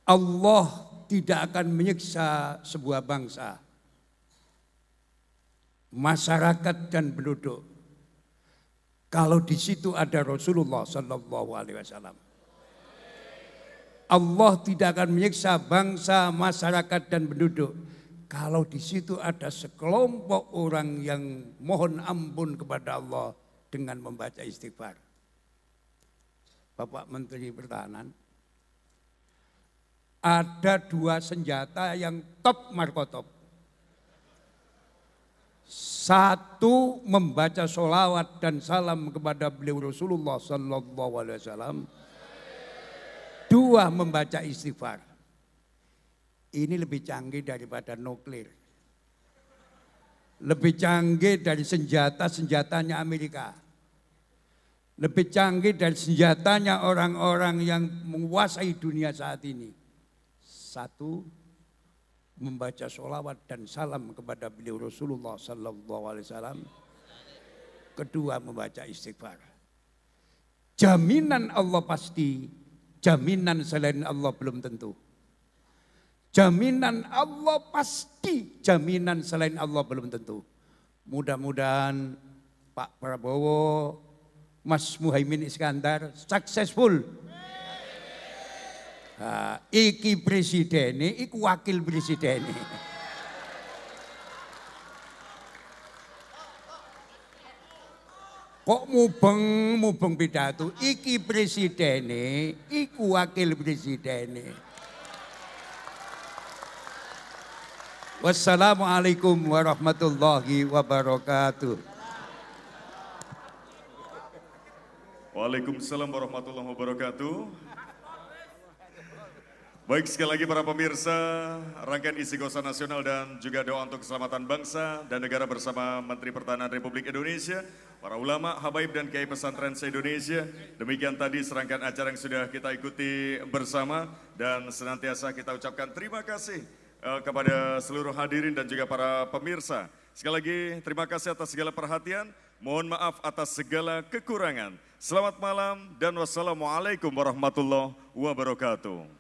Allah tidak akan menyiksa sebuah bangsa, masyarakat dan penduduk kalau di situ ada Rasulullah Sallallahu Alaihi Wasallam. Allah tidak akan menyiksa bangsa, masyarakat dan penduduk kalau di situ ada sekelompok orang yang mohon ampun kepada Allah dengan membaca istighfar. Bapak Menteri Pertahanan, ada 2 senjata yang top markotop. 1 membaca sholawat dan salam kepada beliau Rasulullah Sallallahu Alaihi Wasallam. 2 membaca istighfar. Ini lebih canggih daripada nuklir. Lebih canggih dari senjatanya Amerika. Lebih canggih dari senjatanya orang-orang yang menguasai dunia saat ini. 1 membaca sholawat dan salam kepada beliau Rasulullah Sallallahu Alaihi Wasallam. 2 membaca istighfar. Jaminan Allah pasti, jaminan selain Allah belum tentu. Jaminan Allah pasti, jaminan selain Allah belum tentu. Mudah-mudahan Pak Prabowo, Mas Muhaimin Iskandar successful. Iki presiden, iku wakil presiden. Kok mubeng pidato, iki presiden, iku wakil presiden. Wassalamualaikum warahmatullahi wabarakatuh. Waalaikumsalam warahmatullahi wabarakatuh. Baik, sekali lagi para pemirsa, rangkaian Istighosah Nasional dan juga doa untuk keselamatan bangsa dan negara bersama Menteri Pertahanan Republik Indonesia, para ulama, habaib dan kiai pesantren se-Indonesia. Demikian tadi serangkaian acara yang sudah kita ikuti bersama dan senantiasa kita ucapkan terima kasih kepada seluruh hadirin dan juga para pemirsa. Sekali lagi terima kasih atas segala perhatian, mohon maaf atas segala kekurangan. Selamat malam dan wassalamualaikum warahmatullahi wabarakatuh.